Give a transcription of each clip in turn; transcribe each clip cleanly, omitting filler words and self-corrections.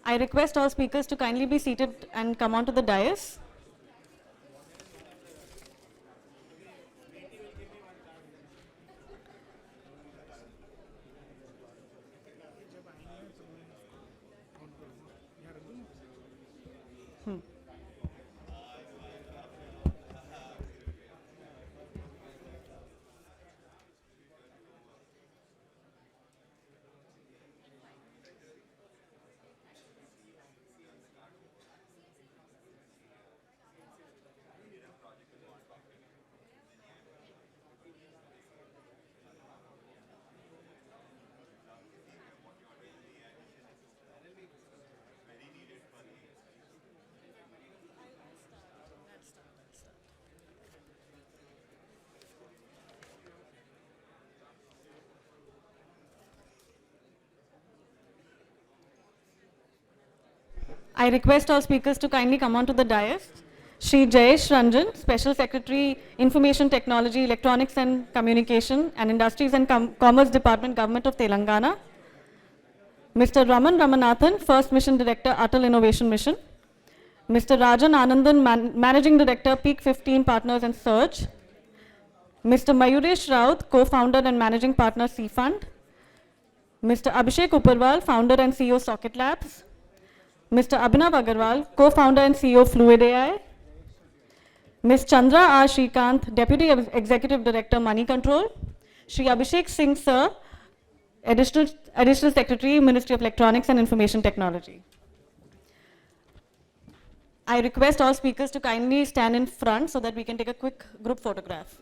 I request all speakers to kindly be seated and come onto the dais. I request all speakers to kindly come onto the dais. Shri Jayesh Ranjan, Special Secretary, Information Technology, Electronics and Communication and Industries and Commerce Department, Government of Telangana. Mr. Raman Ramanathan, First Mission Director, Atal Innovation Mission. Mr. Rajan Anandan, Managing Director, Peak 15 Partners and Search. Mr. Mayuresh Raut, Co-Founder and Managing Partner, C Fund. Mr. Abhishek Upperwal, Founder and CEO, Socket Labs. Mr. Abhinav Agarwal, Co-Founder and CEO, Fluid AI. Ms. Chandra R. Srikanth, Deputy Executive Director, Money Control. Shri Abhishek Singh, Sir, Additional Secretary, Ministry of Electronics and Information Technology. I request all speakers to kindly stand in front so that we can take a quick group photograph.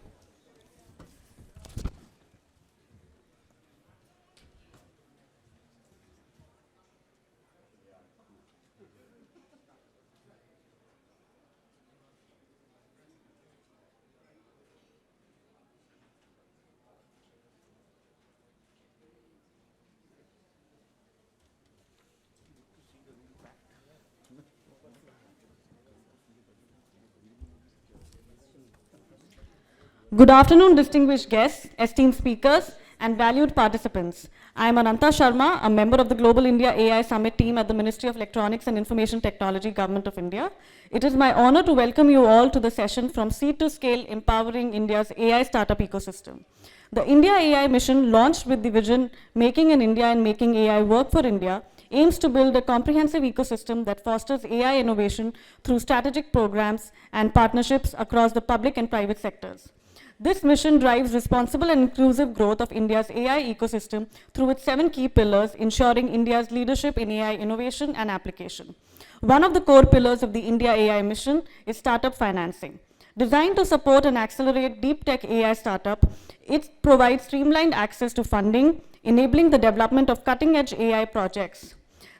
Good afternoon, distinguished guests, esteemed speakers, and valued participants. I am Ananta Sharma, a member of the Global India AI Summit team at the Ministry of Electronics and Information Technology, Government of India. It is my honor to welcome you all to the session From Seed to Scale, Empowering India's AI Startup Ecosystem. The IndiaAI mission, launched with the vision Making in India and Making AI Work for India, aims to build a comprehensive ecosystem that fosters AI innovation through strategic programs and partnerships across the public and private sectors. This mission drives responsible and inclusive growth of India's AI ecosystem through its 7 key pillars, ensuring India's leadership in AI innovation and application. One of the core pillars of the India AI mission is startup financing. Designed to support and accelerate deep tech AI startup, it provides streamlined access to funding, enabling the development of cutting-edge AI projects.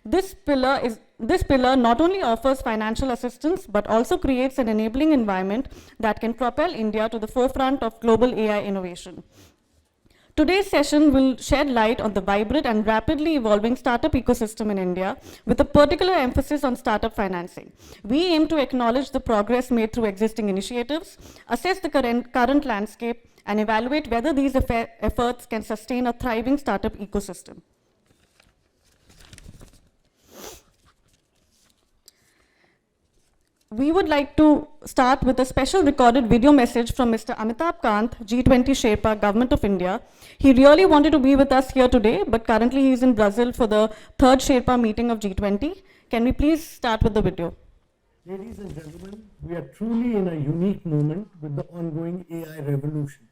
This pillar not only offers financial assistance, but also creates an enabling environment that can propel India to the forefront of global AI innovation. Today's session will shed light on the vibrant and rapidly evolving startup ecosystem in India, with a particular emphasis on startup financing. We aim to acknowledge the progress made through existing initiatives, assess the current landscape, and evaluate whether these efforts can sustain a thriving startup ecosystem. We would like to start with a special recorded video message from Mr. Amitabh Kant, G20 Sherpa, Government of India. He really wanted to be with us here today, but currently he is in Brazil for the 3rd Sherpa meeting of G20. Can we please start with the video? Ladies and gentlemen, we are truly in a unique moment with the ongoing AI revolution.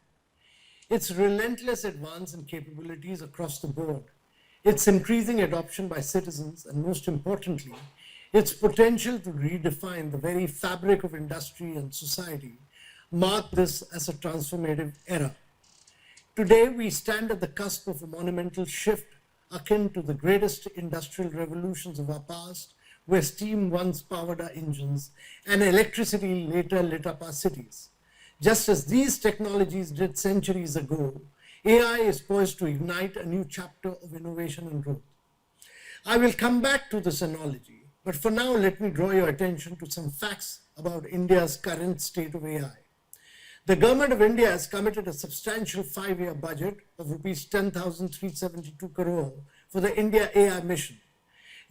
Its relentless advance in capabilities across the board, its increasing adoption by citizens, and most importantly, its potential to redefine the very fabric of industry and society mark this as a transformative era. Today, we stand at the cusp of a monumental shift akin to the greatest industrial revolutions of our past, where steam once powered our engines and electricity later lit up our cities. Just as these technologies did centuries ago, AI is poised to ignite a new chapter of innovation and growth. I will come back to this analogy, but for now, let me draw your attention to some facts about India's current state of AI. The Government of India has committed a substantial 5-year budget of Rs 10,372 crore for the India AI mission.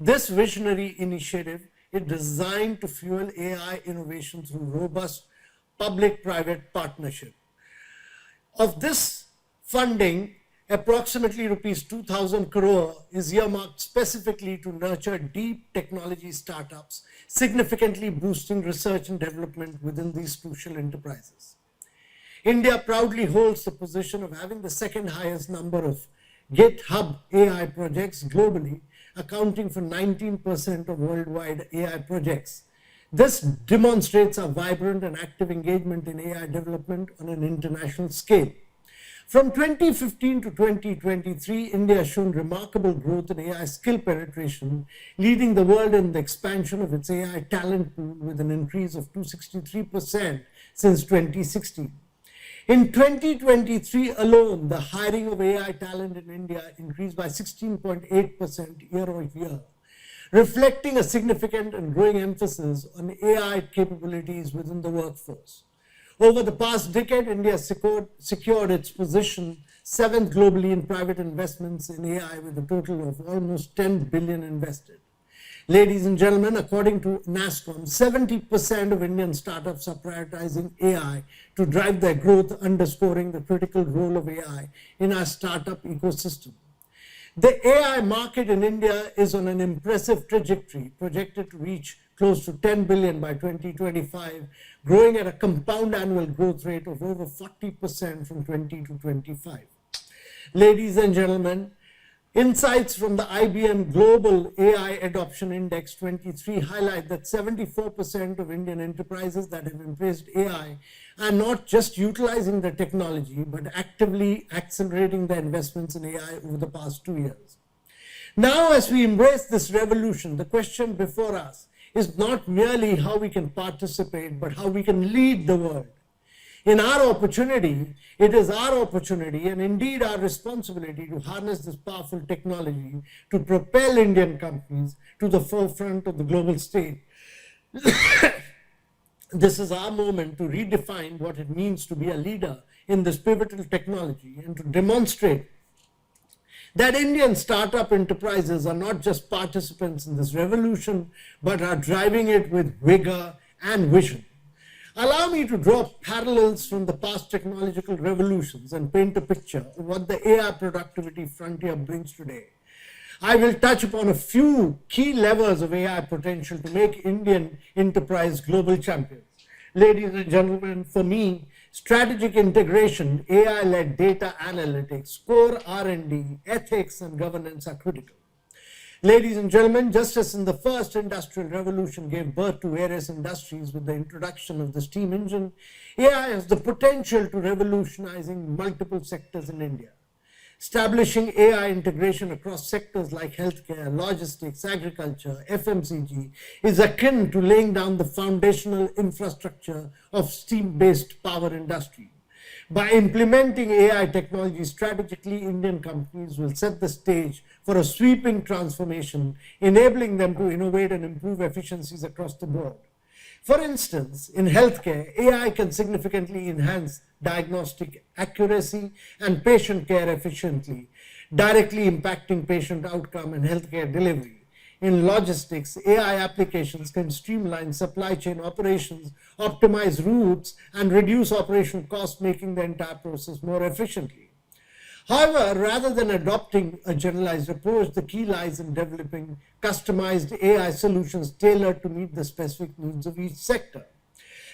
This visionary initiative is designed to fuel AI innovation through robust public-private partnership. Of this funding, approximately rupees 2,000 crore is earmarked specifically to nurture deep technology startups, significantly boosting research and development within these crucial enterprises. India proudly holds the position of having the second highest number of GitHub AI projects globally, accounting for 19% of worldwide AI projects. This demonstrates a vibrant and active engagement in AI development on an international scale. From 2015 to 2023, India has shown remarkable growth in AI skill penetration, leading the world in the expansion of its AI talent pool with an increase of 263% since 2016. In 2023 alone, the hiring of AI talent in India increased by 16.8% year-over-year, reflecting a significant and growing emphasis on AI capabilities within the workforce. Over the past decade, India secured its position 7th globally in private investments in AI with a total of almost 10 billion invested. Ladies and gentlemen, according to NASSCOM, 70% of Indian startups are prioritizing AI to drive their growth, underscoring the critical role of AI in our startup ecosystem. The AI market in India is on an impressive trajectory, projected to reach close to 10 billion by 2025, growing at a compound annual growth rate of over 40% from 20 to 25. Ladies and gentlemen, insights from the IBM Global AI Adoption Index 23 highlight that 74% of Indian enterprises that have embraced AI are not just utilizing the technology, but actively accelerating their investments in AI over the past 2 years. Now, as we embrace this revolution, the question before us is not merely how we can participate, but how we can lead the world. In our opportunity, it is our opportunity and indeed our responsibility to harness this powerful technology to propel Indian companies to the forefront of the global stage. This is our moment to redefine what it means to be a leader in this pivotal technology and to demonstrate that Indian startup enterprises are not just participants in this revolution, but are driving it with vigor and vision. Allow me to draw parallels from the past technological revolutions and paint a picture of what the AI productivity frontier brings today. I will touch upon a few key levers of AI potential to make Indian enterprise global champions. Ladies and gentlemen, for me, strategic integration, AI-led data analytics, core R&D, ethics, and governance are critical. Ladies and gentlemen, just as in the first industrial revolution gave birth to various industries with the introduction of the steam engine, AI has the potential to revolutionizing multiple sectors in India. Establishing AI integration across sectors like healthcare, logistics, agriculture, FMCG is akin to laying down the foundational infrastructure of steam-based power industry. By implementing AI technology strategically, Indian companies will set the stage for a sweeping transformation, enabling them to innovate and improve efficiencies across the board. For instance, in healthcare, AI can significantly enhance diagnostic accuracy and patient care efficiently, directly impacting patient outcome and healthcare delivery. In logistics, AI applications can streamline supply chain operations, optimize routes, and reduce operational costs, making the entire process more efficiently. However, rather than adopting a generalized approach, the key lies in developing customized AI solutions tailored to meet the specific needs of each sector.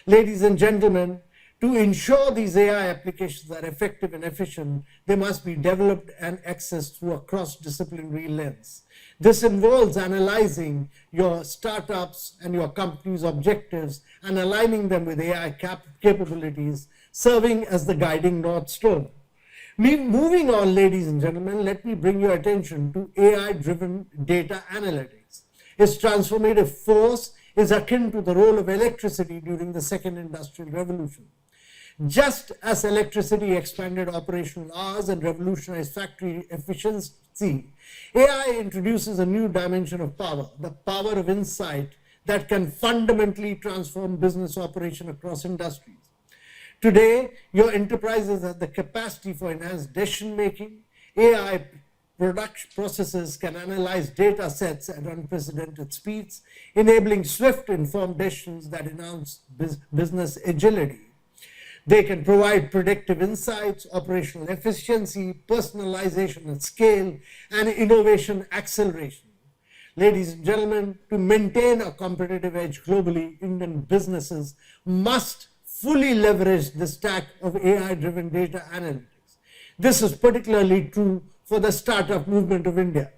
Ladies and gentlemen, to ensure these AI applications are effective and efficient, they must be developed and accessed through a cross-disciplinary lens. This involves analyzing your startups and your company's objectives and aligning them with AI capabilities, serving as the guiding North Star. Moving on, ladies and gentlemen, let me bring your attention to AI-driven data analytics. Its transformative force is akin to the role of electricity during the second industrial revolution. Just as electricity expanded operational hours and revolutionized factory efficiency, AI introduces a new dimension of power, the power of insight that can fundamentally transform business operation across industries. Today, your enterprises have the capacity for enhanced decision-making, AI production processes can analyze data sets at unprecedented speeds, enabling swift, informed decisions that enhance business agility. They can provide predictive insights, operational efficiency, personalization at scale, and innovation acceleration. Ladies and gentlemen, to maintain a competitive edge globally, Indian businesses must fully leverage the stack of AI-driven data analytics. This is particularly true for the startup movement of India.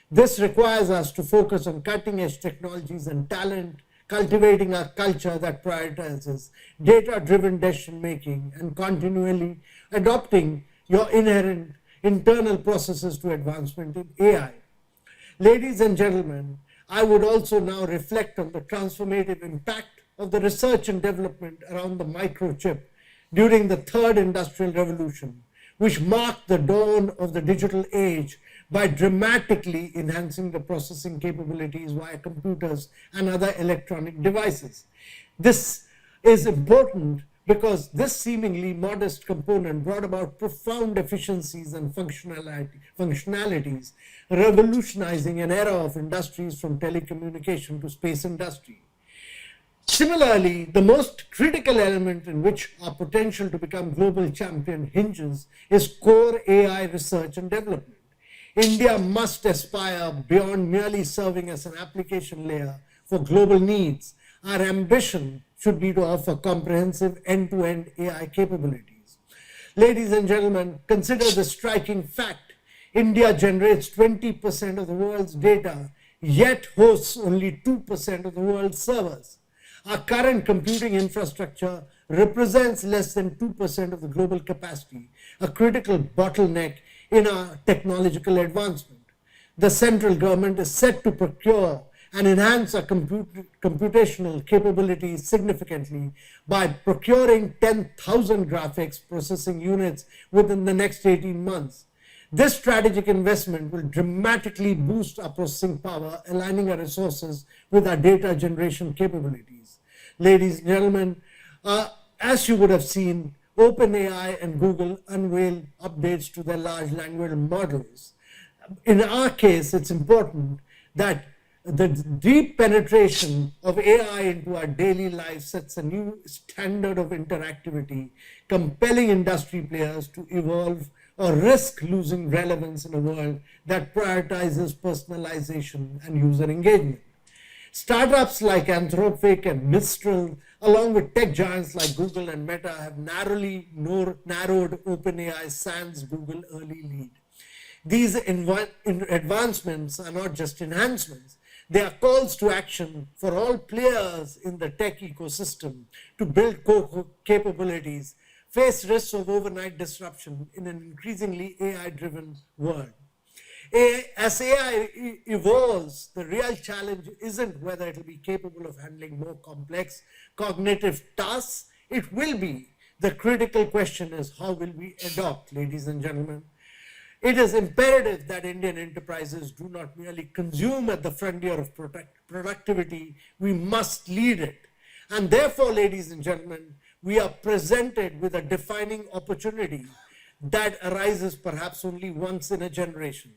This requires us to focus on cutting-edge technologies and talent, cultivating a culture that prioritizes data-driven decision-making and continually adopting your inherent internal processes to advancement in AI. Ladies and gentlemen, I would also now reflect on the transformative impact of the research and development around the microchip during the third industrial revolution, which marked the dawn of the digital age by dramatically enhancing the processing capabilities via computers and other electronic devices. This is important because this seemingly modest component brought about profound efficiencies and functionalities, revolutionizing an era of industries from telecommunication to space industry. Similarly, the most critical element in which our potential to become global champion hinges is core AI research and development. India must aspire beyond merely serving as an application layer for global needs. Our ambition should be to offer comprehensive end-to-end AI capabilities. Ladies and gentlemen, consider the striking fact: India generates 20% of the world's data, yet hosts only 2% of the world's servers. Our current computing infrastructure represents less than 2% of the global capacity, a critical bottleneck in our technological advancement. The central government is set to procure and enhance our computational capabilities significantly by procuring 10,000 graphics processing units within the next 18 months. This strategic investment will dramatically boost our processing power, aligning our resources with our data generation capabilities. Ladies and gentlemen, as you would have seen, OpenAI and Google unveiled updates to their large language models. In our case, it's important that the deep penetration of AI into our daily lives sets a new standard of interactivity, compelling industry players to evolve or risk losing relevance in a world that prioritizes personalization and user engagement. Startups like Anthropic and Mistral, along with tech giants like Google and Meta, have narrowed OpenAI's sans Google early lead. These advancements are not just enhancements. They are calls to action for all players in the tech ecosystem to build core capabilities, face risks of overnight disruption in an increasingly AI-driven world. As AI evolves, the real challenge isn't whether it will be capable of handling more complex cognitive tasks. It will be. The critical question is, how will we adopt, ladies and gentlemen? It is imperative that Indian enterprises do not merely consume at the frontier of productivity, we must lead it. And therefore, ladies and gentlemen, we are presented with a defining opportunity that arises perhaps only once in a generation.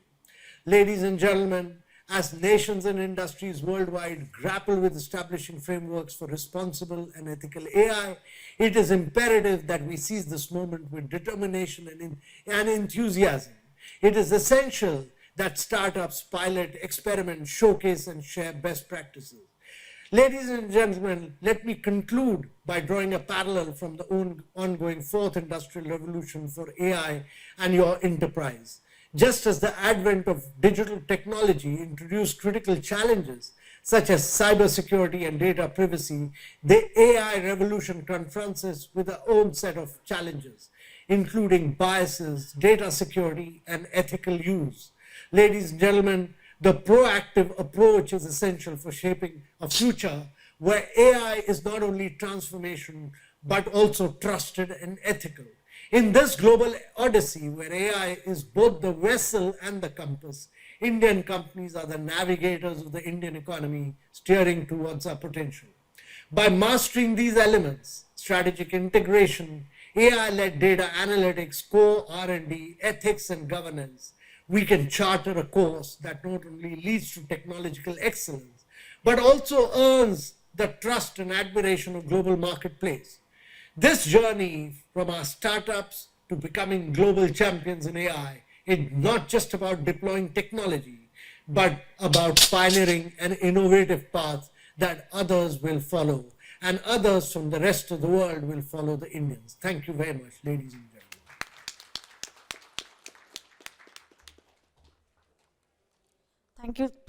Ladies and gentlemen, as nations and industries worldwide grapple with establishing frameworks for responsible and ethical AI, it is imperative that we seize this moment with determination and enthusiasm. It is essential that startups pilot, experiment, showcase, and share best practices. Ladies and gentlemen, let me conclude by drawing a parallel from the ongoing fourth industrial revolution for AI and your enterprise. Just as the advent of digital technology introduced critical challenges such as cybersecurity and data privacy, the AI revolution confronts us with our own set of challenges, including biases, data security, and ethical use. Ladies and gentlemen, the proactive approach is essential for shaping a future where AI is not only transformation, but also trusted and ethical. In this global odyssey, where AI is both the vessel and the compass, Indian companies are the navigators of the Indian economy, steering towards our potential. By mastering these elements, strategic integration, AI-led data analytics, core R&D, ethics, and governance, we can charter a course that not only leads to technological excellence, but also earns the trust and admiration of global marketplace. This journey from our startups to becoming global champions in AI is not just about deploying technology, but about pioneering an innovative path that others will follow, and others from the rest of the world will follow the Indians. Thank you very much, ladies and gentlemen.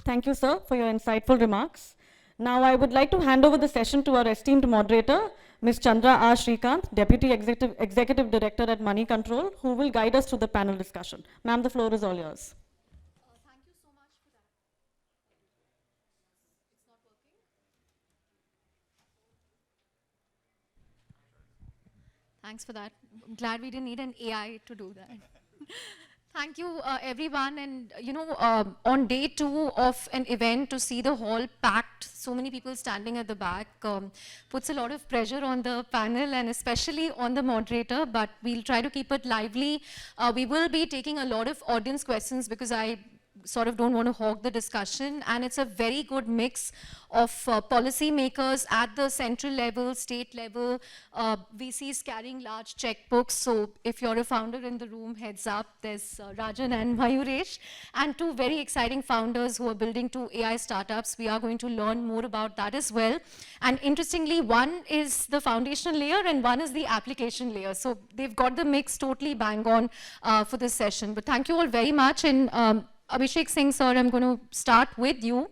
Thank you, sir, for your insightful remarks. Now, I would like to hand over the session to our esteemed moderator, Ms. Chandra R. Srikanth, Deputy Executive Director at Money Control, who will guide us through the panel discussion. Ma'am, the floor is all yours. Thank you so much for that. It's not working. Thanks for that. I'm glad we didn't need an AI to do that. Thank you, everyone. And, on day 2 of an event, to see the hall packed, so many people standing at the back, puts a lot of pressure on the panel and especially on the moderator, but we'll try to keep it lively. We will be taking a lot of audience questions because I sort of don't want to hog the discussion, and it's a very good mix of policy makers at the central level, state level, VCs carrying large checkbooks. So if you're a founder in the room, heads up, there's Rajan and Mayuresh, and 2 very exciting founders who are building 2 AI startups. We are going to learn more about that as well. And interestingly, one is the foundational layer and one is the application layer. So they've got the mix totally bang on for this session. But thank you all very much. And Abhishek Singh, sir, I'm going to start with you.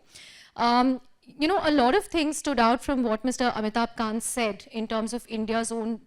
A lot of things stood out from what Mr. Amitabh Kant said in terms of India's own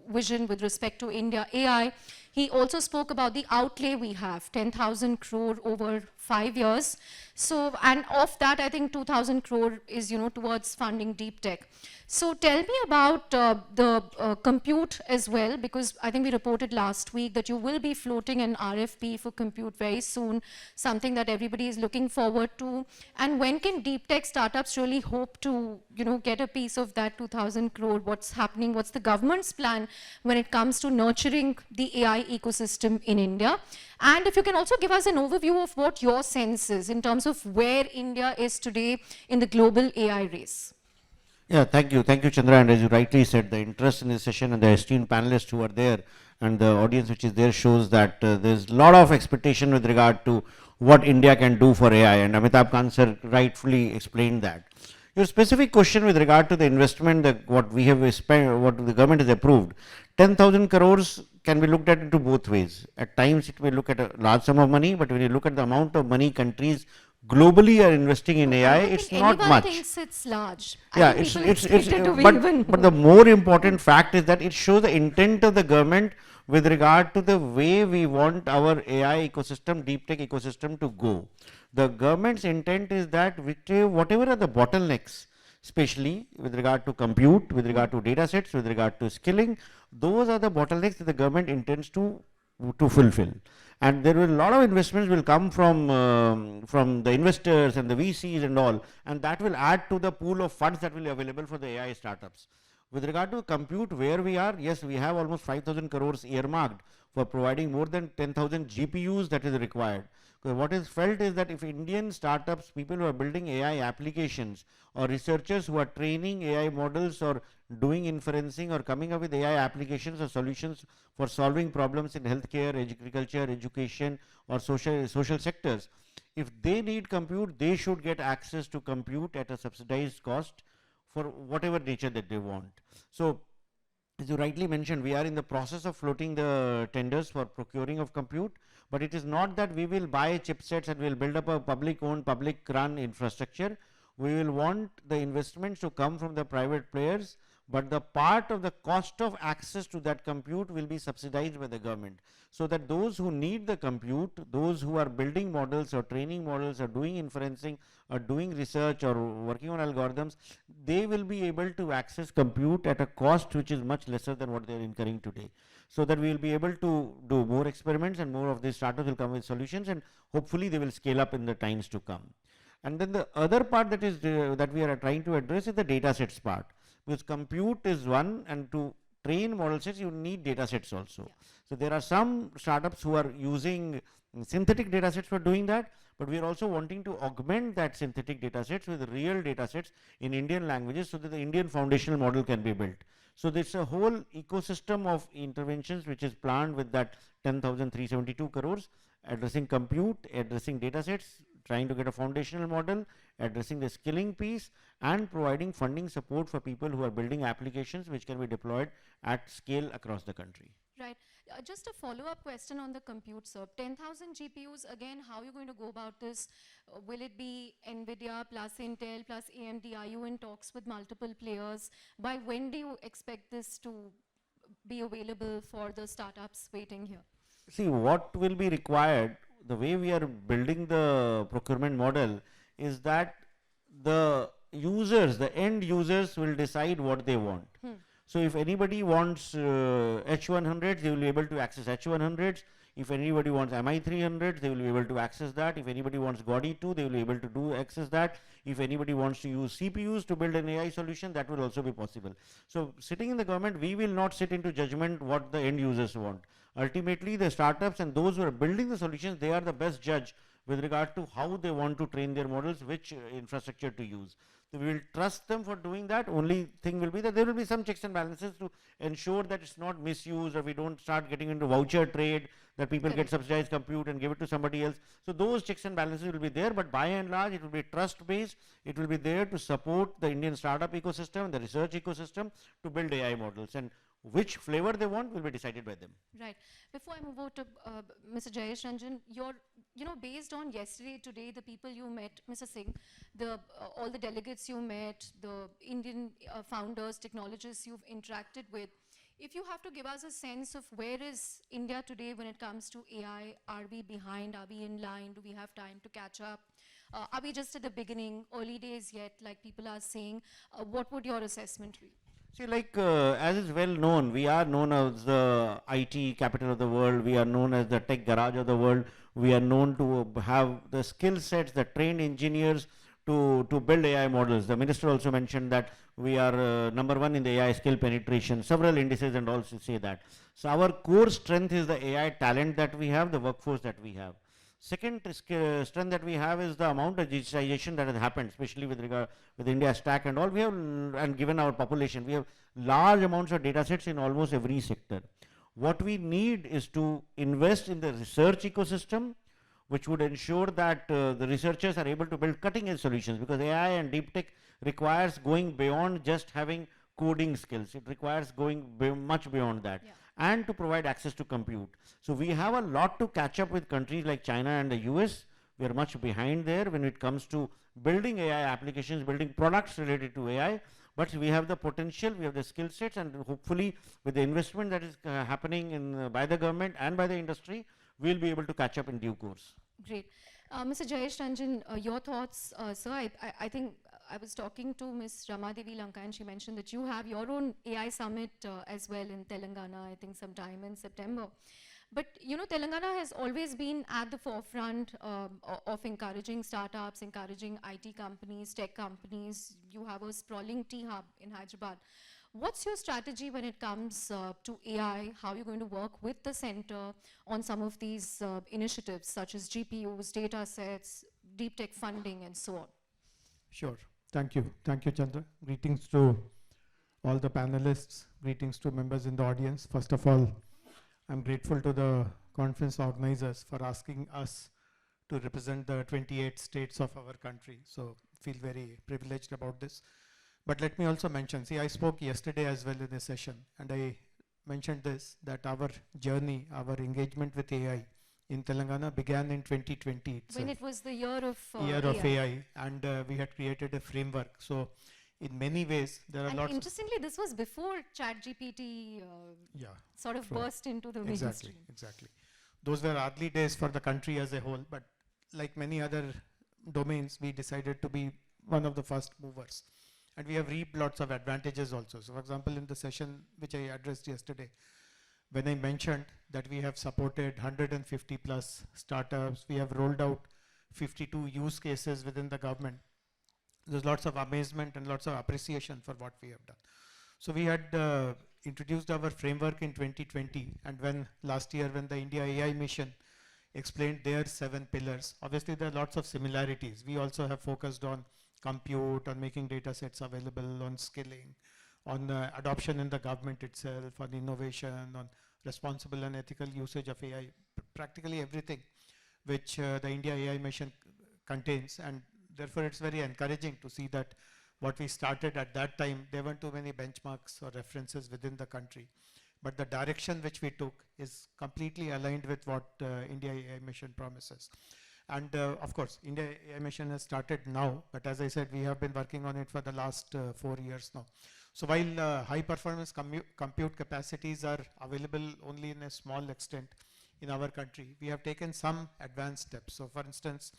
vision with respect to India AI. He also spoke about the outlay we have, 10,000 crore over 5 years. So, and of that, I think 2,000 crore is, towards funding deep tech. So tell me about the compute as well, because I think we reported last week that you will be floating an RFP for compute very soon, something that everybody is looking forward to. And when can deep tech startups really hope to, get a piece of that 2,000 crore? What's happening? What's the government's plan when it comes to nurturing the AI ecosystem in India? And if you can also give us an overview of what your sense is in terms of where India is today in the global AI race. Yeah, thank you, Chandra. And as you rightly said, the interest in this session and the esteemed panelists who are there and the audience which is there shows that there's a lot of expectation with regard to what India can do for AI. And Amitabh Kant sir rightfully explained that. Your specific question with regard to the investment, what we have spent, what the government has approved, 10,000 crores can be looked at into both ways. At times it may look at a large sum of money, but when you look at the amount of money countries globally are investing in AI, it's not much. Thinks it's large. Yeah, but the more important fact is that it shows the intent of the government with regard to the way we want our AI ecosystem, deep tech ecosystem to go. The government's intent is that whatever are the bottlenecks, especially with regard to compute, with regard to data sets, with regard to skilling, those are the bottlenecks that the government intends to fulfill. And there will a lot of investments will come from the investors and the VCs and all, and that will add to the pool of funds that will be available for the AI startups. With regard to compute, where we are, yes, we have almost 5,000 crores earmarked for providing more than 10,000 GPUs that is required. Because what is felt is that if Indian startups, people who are building AI applications or researchers who are training AI models or doing inferencing or coming up with AI applications or solutions for solving problems in healthcare, agriculture, education or social sectors, if they need compute, they should get access to compute at a subsidized cost for whatever nature that they want. So, as you rightly mentioned, we are in the process of floating the tenders for procuring of compute, but it is not that we will buy chipsets and we will build up a public owned, public run infrastructure. We will want the investments to come from the private players, but the part of the cost of access to that compute will be subsidized by the government, so that those who need the compute, those who are building models or training models or doing inferencing or doing research or working on algorithms, they will be able to access compute at a cost which is much lesser than what they are incurring today, so that we will be able to do more experiments and more of these startups will come with solutions, and hopefully they will scale up in the times to come. And then the other part that is that we are trying to address is the data sets part, because compute is one, and to train model sets you need data sets also. Yeah. So there are some startups who are using synthetic data sets for doing that, but we are also wanting to augment that synthetic data sets with real data sets in Indian languages so that the Indian foundational model can be built. So there's a whole ecosystem of interventions which is planned with that 10,372 crores, addressing compute, addressing data sets, trying to get a foundational model, addressing the skilling piece, and providing funding support for people who are building applications which can be deployed at scale across the country. Right. Just a follow-up question on the compute, sir. 10,000 GPUs, again, how are you going to go about this? Will it be NVIDIA plus Intel plus AMD? Are you in talks with multiple players? By when do you expect this to be available for the startups waiting here? See, what will be required, the way we are building the procurement model is that the users, the end users will decide what they want. So if anybody wants H100s, they will be able to access H100s. If anybody wants MI300s, they will be able to access that. If anybody wants Gaudi 2, they will be able to access that. If anybody wants to use CPUs to build an AI solution, that will also be possible. So sitting in the government, we will not sit into judgment what the end users want. Ultimately, the startups and those who are building the solutions, they are the best judge with regard to how they want to train their models, which infrastructure to use. So we will trust them for doing that. Only thing will be that there will be some checks and balances to ensure that it's not misused, or we don't start getting into voucher trade, that people get subsidized compute and give it to somebody else. So those checks and balances will be there, but by and large it will be trust based. It will be there to support the Indian startup ecosystem, the research ecosystem to build AI models, and which flavor they want will be decided by them. Right. Before I move over to Mr. Jayesh Ranjan, based on yesterday, today, the people you met, Mr. Singh, all the delegates you met, the Indian founders, technologists you've interacted with, if you have to give us a sense of where is India today when it comes to AI, are we behind, are we in line, do we have time to catch up? Are we just at the beginning, early days yet, like people are saying? What would your assessment be? See, as is well known, we are known as the IT capital of the world, we are known as the tech garage of the world, we are known to have the skill sets, the trained engineers to build AI models. The minister also mentioned that we are number one in the AI skill penetration, several indices and also say that. So our core strength is the AI talent that we have, the workforce that we have. Second strength that we have is the amount of digitization that has happened, especially with regard with India stack and all. We have, and given our population, we have large amounts of data sets in almost every sector. What we need is to invest in the research ecosystem, which would ensure that the researchers are able to build cutting edge solutions, because AI and deep tech requires going beyond just having coding skills. It requires going much beyond that. Yeah. And to provide access to compute. So we have a lot to catch up with countries like China and the US. We are much behind there when it comes to building AI applications, building products related to AI. But we have the potential, we have the skill sets, and hopefully with the investment that is happening by the government and by the industry, we'll be able to catch up in due course. Great. Mr. Jayesh Ranjan, your thoughts, sir. I think I was talking to Ms. Rama Devi Lanka, and she mentioned that you have your own AI summit as well in Telangana, I think sometime in September. But Telangana has always been at the forefront of encouraging startups, encouraging IT companies, tech companies. You have a sprawling T-hub in Hyderabad. What's your strategy when it comes to AI? How are you going to work with the center on some of these initiatives, such as GPUs, data sets, deep tech funding, and so on? Sure. Thank you. Thank you, Chandra. Greetings to all the panelists. Greetings to members in the audience. First of all, I'm grateful to the conference organizers for asking us to represent the 28 states of our country. So feel very privileged about this. But let me also mention, see, I spoke yesterday as well in a session, and I mentioned this, that our journey, our engagement with AI in Telangana began in 2020 itself. When it was the year of AI, and we had created a framework. So in many ways, there are and lots. Interestingly, this was before ChatGPT sort of burst into the mainstream. Exactly. Those were early days for the country as a whole, but like many other domains, we decided to be one of the first movers. And we have reaped lots of advantages also. So for example, in the session which I addressed yesterday, when I mentioned that we have supported 150 plus startups, we have rolled out 52 use cases within the government. There's lots of amazement and lots of appreciation for what we have done. So we had introduced our framework in 2020, and when last year when the India AI mission explained their 7 pillars. Obviously, there are lots of similarities. We also have focused on compute, on making data sets available, on skilling, on adoption in the government itself, on innovation, on responsible and ethical usage of AI, practically everything which the India AI mission contains. And therefore, it's very encouraging to see that what we started at that time, there weren't too many benchmarks or references within the country. But the direction which we took is completely aligned with what India AI mission promises. And of course, India AI mission has started now, but as I said, we have been working on it for the last 4 years now. So while high performance compute capacities are available only in a small extent in our country, we have taken some advanced steps. So for instance,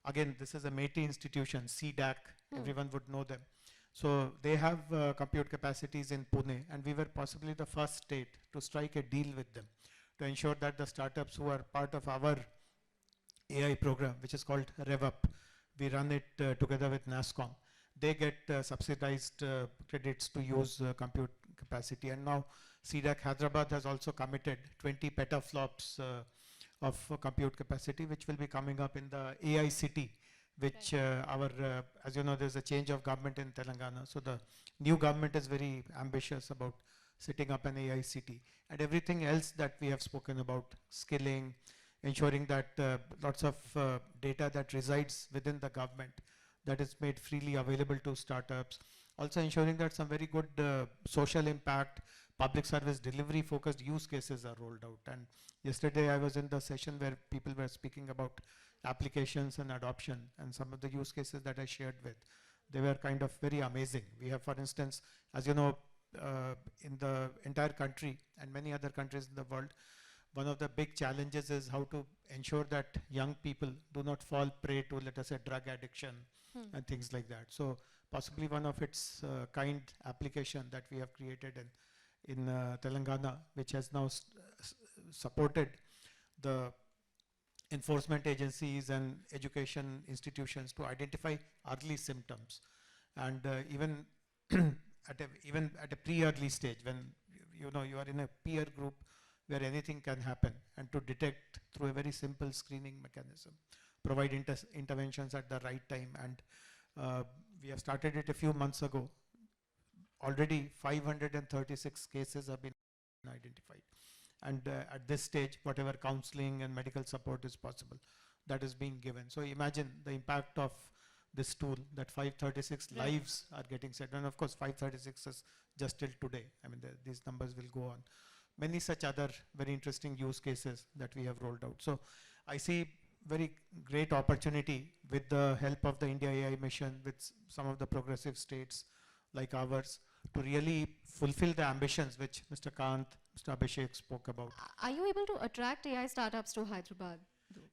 again, this is a MATI institution, CDAC, everyone would know them. So they have compute capacities in Pune, and we were possibly the first state to strike a deal with them to ensure that the startups who are part of our AI program, which is called RevUp, we run it together with NASSCOM. They get subsidized credits to use compute capacity. And now CDAC Hyderabad has also committed 20 petaflops of compute capacity, which will be coming up in the AI city, which as you know, there's a change of government in Telangana. So the new government is very ambitious about setting up an AI city. And everything else that we have spoken about, skilling, ensuring that lots of data that resides within the government, that is made freely available to startups. Also ensuring that some very good social impact, public service delivery focused use cases are rolled out. And yesterday I was in the session where people were speaking about applications and adoption, and some of the use cases that I shared with, they were kind of very amazing. We have, for instance, as you know, in the entire country and many other countries in the world, one of the big challenges is how to ensure that young people do not fall prey to, let us say, drug addiction and things like that. So possibly one of its kind application that we have created in Telangana, which has now supported the enforcement agencies and education institutions to identify early symptoms. And even at a pre-early stage, when you are in a peer group where anything can happen, and to detect through a very simple screening mechanism, provide interventions at the right time. And we have started it a few months ago. Already 536 cases have been identified. And at this stage, whatever counseling and medical support is possible, that is being given. So imagine the impact of this tool, that 536 lives are getting saved. And of course, 536 is just till today. I mean, these numbers will go on. Many such other very interesting use cases that we have rolled out. So I see very great opportunity with the help of the India AI mission, with some of the progressive states like ours, to really fulfill the ambitions which Mr. Kant, Mr. Abhishek spoke about. Are you able to attract AI startups to Hyderabad?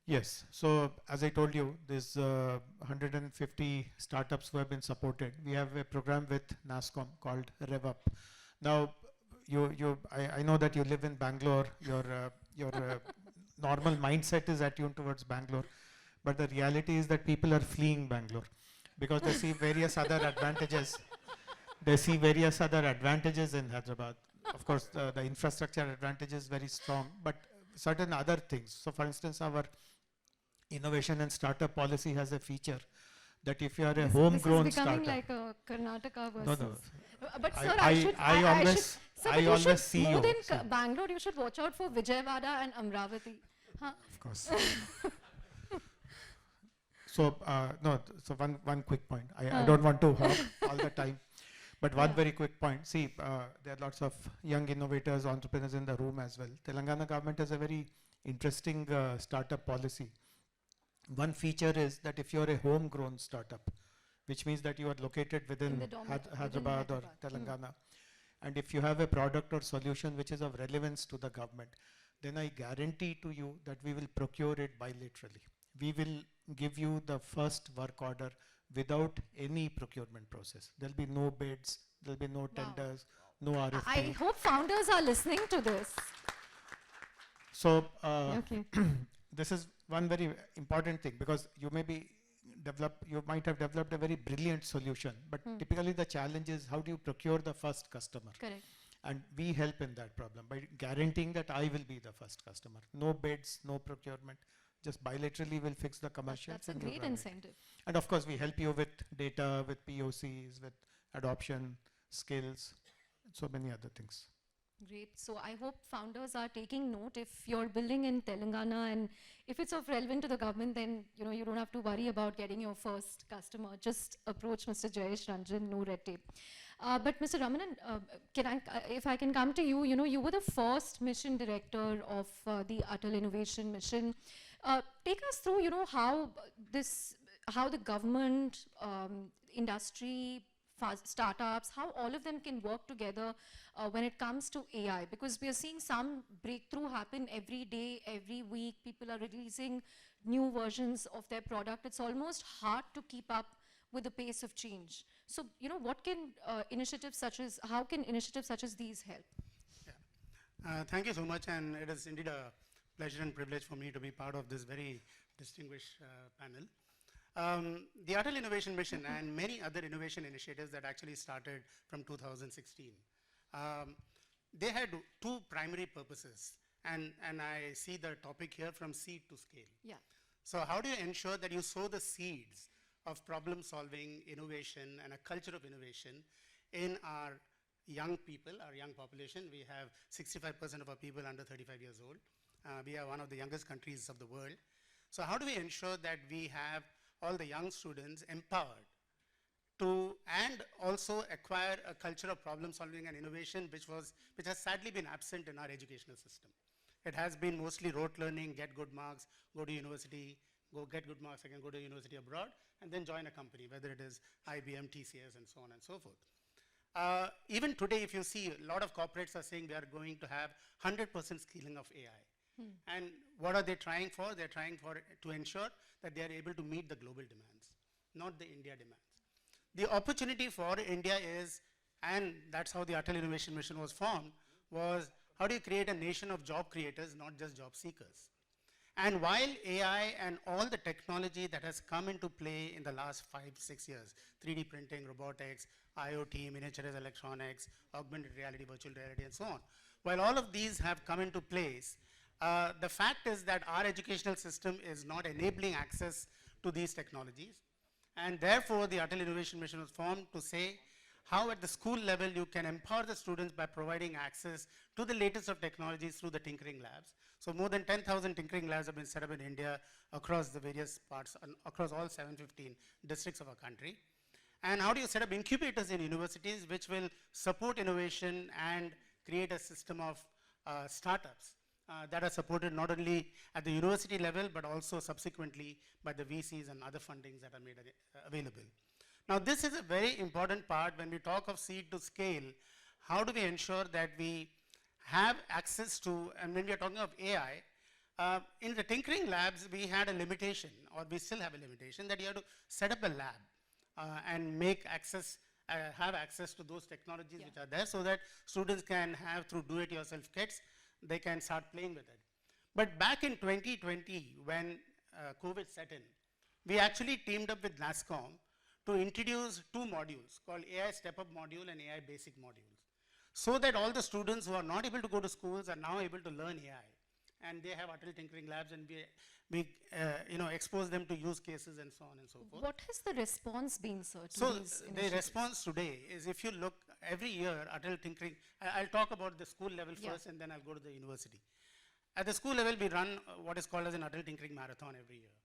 Yes. So as I told you, there's 150 startups who have been supported. We have a program with NASSCOM called RevUp. Now, I know that you live in Bangalore. Your normal mindset is attuned towards Bangalore, but the reality is that people are fleeing Bangalore because they see various other advantages. They see various other advantages in Hyderabad. Of course, the infrastructure advantage is very strong, but certain other things. So for instance, our innovation and startup policy has a feature that if you are a homegrown startup. This is becoming like a Karnataka versus. No. But sir, I always see more you. than Bangalore, you should watch out for Vijayawada and Amravati. Huh? Of course. So one quick point. I don't want to hog all the time. But one very quick point. See, there are lots of young innovators, entrepreneurs in the room as well. Telangana government has a very interesting startup policy. One feature is that if you're a homegrown startup, which means that you are located within Hyderabad or Telangana, and if you have a product or solution which is of relevance to the government, then I guarantee to you that we will procure it bilaterally. We will give you the first work order without any procurement process. There'll be no bids, there'll be no tenders, no RFP. I hope founders are listening to this. So this is one very important thing, because you might have developed a very brilliant solution, but typically the challenge is how do you procure the first customer? Correct. And we help in that problem by guaranteeing that I will be the first customer. No bids, no procurement, just bilaterally we'll fix the commercials. That's a and you'll great run it. incentive. And of course, we help you with data, with POCs, with adoption, skills, so many other things. Great. So I hope founders are taking note. If you're building in Telangana and if it's of relevant to the government, then you don't have to worry about getting your first customer. Just approach Mr. Jayesh Ranjan, no red tape. But Mr. Ramanan, if I can come to you, you were the first mission director of the Atal Innovation Mission. Take us through, how the government, industry, startups, how all of them can work together when it comes to AI, because we are seeing some breakthrough happen every day, every week. People are releasing new versions of their product. It's almost hard to keep up with the pace of change. So, what can how can initiatives such as these help? Yeah. Thank you so much, and it is indeed a pleasure and privilege for me to be part of this very distinguished panel. The Atal Innovation Mission and many other innovation initiatives that actually started from 2016, they had two primary purposes, and I see the topic here from seed to scale. Yeah. So how do you ensure that you sow the seeds of problem solving, innovation, and a culture of innovation in our young people, our young population? We have 65% of our people under 35 years old. We are one of the youngest countries of the world. So how do we ensure that we have all the young students empowered to, and also acquire a culture of problem solving and innovation, which has sadly been absent in our educational system. It has been mostly rote learning, get good marks, go to university, go get good marks, again go to university abroad, and then join a company, whether it is IBM, TCS, and so on and so forth. Even today, if you see, a lot of corporates are saying they are going to have 100% skilling of AI. And what are they trying for? They're trying to ensure that they are able to meet the global demands, not the India demands. The opportunity for India is, and that's how the Atal Innovation Mission was formed, was how do you create a nation of job creators, not just job seekers? And while AI and all the technology that has come into play in the last 5-6 years, 3D printing, robotics, IoT, miniaturized electronics, augmented reality, virtual reality, and so on, while all of these have come into place, the fact is that our educational system is not enabling access to these technologies. And therefore, the Atal Innovation Mission was formed to say how at the school level you can empower the students by providing access to the latest of technologies through the tinkering labs. So more than 10,000 tinkering labs have been set up in India across the various parts, across all 715 districts of our country. And how do you set up incubators in universities which will support innovation and create a system of startups that are supported not only at the university level, but also subsequently by the VCs and other fundings that are made available. Now, this is a very important part when we talk of seed to scale. How do we ensure that we have access to, and when we are talking of AI, in the tinkering labs, we had a limitation, or we still have a limitation, that you have to set up a lab and make access, have access to those technologies which are there, so that students can have, through do-it-yourself kits, they can start playing with it. But back in 2020, when COVID set in, we actually teamed up with NASSCOM to introduce two modules called AI Step-Up module and AI Basic modules, so that all the students who are not able to go to schools are now able to learn AI. And they have Atal Tinkering Labs, and we expose them to use cases and so on and so forth. What has the response been, sir, to So these the initiatives? response today is, if you look every year, Atal Tinkering, I'll talk about the school level first, and then I'll go to the university. At the school level, we run what is called as an Atal Tinkering Marathon every year.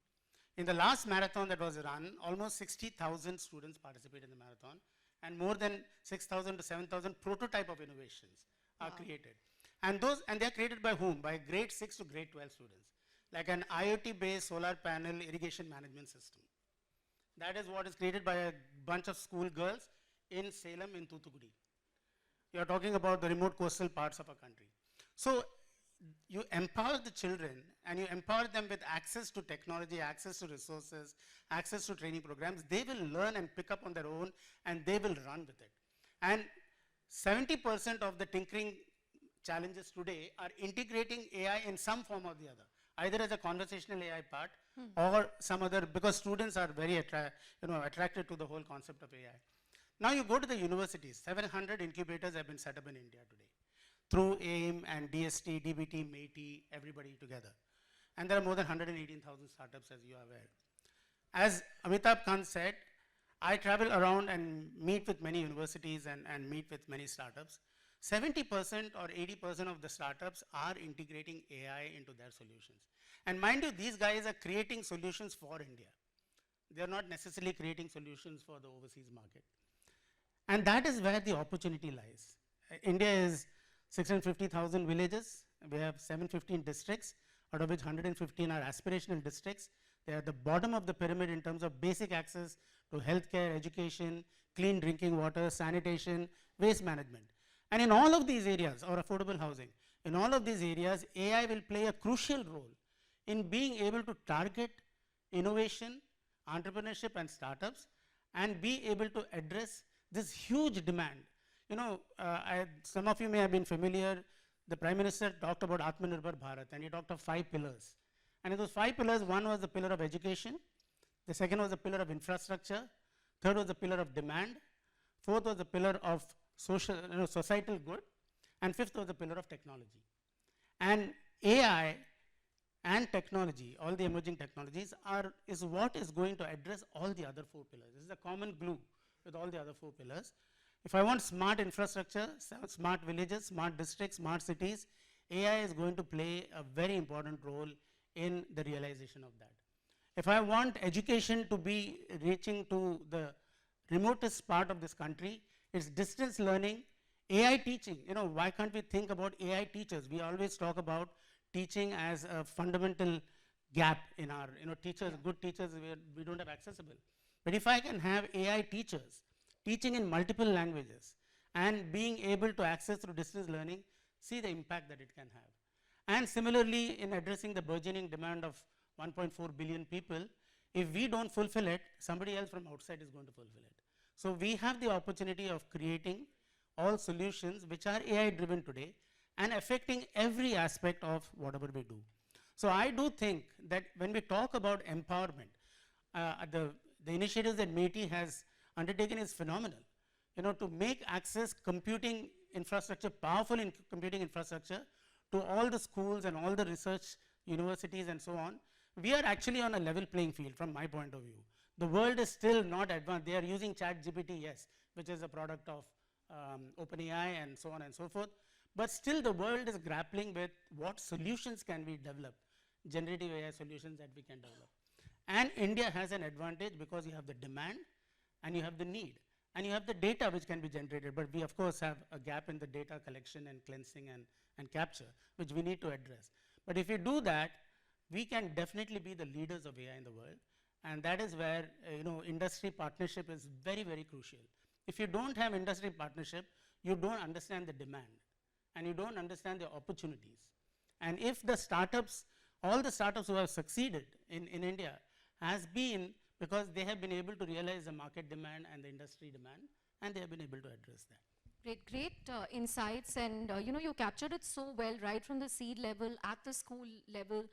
In the last marathon that was run, almost 60,000 students participated in the marathon, and more than 6,000 to 7,000 prototype of innovations are created. And they are created by whom? By grade 6 to grade 12 students, like an IoT-based solar panel irrigation management system. That is what is created by a bunch of school girls in Salem, in Thoothukudi. You are talking about the remote coastal parts of our country. So you empower the children, and you empower them with access to technology, access to resources, access to training programs. They will learn and pick up on their own, and they will run with it. And 70% of the tinkering challenges today are integrating AI in some form or the other, either as a conversational AI part or some other, because students are very attracted to the whole concept of AI. Now you go to the universities, 700 incubators have been set up in India today through AIM and DST, DBT, MATI, everybody together. and there are more than 118,000 startups, as you are aware. As Amitabh Kant said, I travel around and meet with many universities and meet with many startups. 70% or 80% of the startups are integrating AI into their solutions. And mind you, these guys are creating solutions for India. They are not necessarily creating solutions for the overseas market. And that is where the opportunity lies. India is 650,000 villages. We have 715 districts, out of which 115 are aspirational districts. They are at the bottom of the pyramid in terms of basic access to healthcare, education, clean drinking water, sanitation, waste management. And in all of these areas, or affordable housing, in all of these areas, AI will play a crucial role in being able to target innovation, entrepreneurship and startups, and be able to address this huge demand. You know, some of you may have been familiar, the Prime Minister talked about Atmanirbhar Bharat, and he talked of 5 pillars. And in those 5 pillars, one was the pillar of education, the second was the pillar of infrastructure, third was the pillar of demand, fourth was the pillar of societal good, and fifth was the pillar of technology. And AI and technology, all the emerging technologies, is what is going to address all the other 4 pillars. This is a common glue with all the other 4 pillars. If I want smart infrastructure, smart villages, smart districts, smart cities, AI is going to play a very important role in the realization of that. If I want education to be reaching to the remotest part of this country, it's distance learning, AI teaching. You know, why can't we think about AI teachers? We always talk about teaching as a fundamental gap in our, teachers, good teachers we don't have accessible. But if I can have AI teachers teaching in multiple languages and being able to access through distance learning, see the impact that it can have. And similarly, in addressing the burgeoning demand of 1.4 billion people, if we don't fulfill it, somebody else from outside is going to fulfill it. So we have the opportunity of creating all solutions which are AI driven today and affecting every aspect of whatever we do. So I do think that when we talk about empowerment, the initiatives that MeitY has undertaken is phenomenal. You know, to make access computing infrastructure, powerful computing infrastructure to all the schools and all the research universities and so on, we are actually on a level playing field from my point of view. The world is still not advanced. They are using ChatGPT, yes, which is a product of OpenAI and so on and so forth. But still the world is grappling with what solutions can we develop, generative AI solutions that we can develop. And India has an advantage because you have the demand and you have the need and you have the data which can be generated. But we of course have a gap in the data collection and cleansing and capture, which we need to address. But if we do that, we can definitely be the leaders of AI in the world. And that is where industry partnership is very, very crucial. If you don't have industry partnership, you don't understand the demand and you don't understand the opportunities. And if the startups, all the startups who have succeeded in India has been because they have been able to realize the market demand and the industry demand, and they have been able to address that. Great insights, and you captured it so well, right from the seed level, at the school level,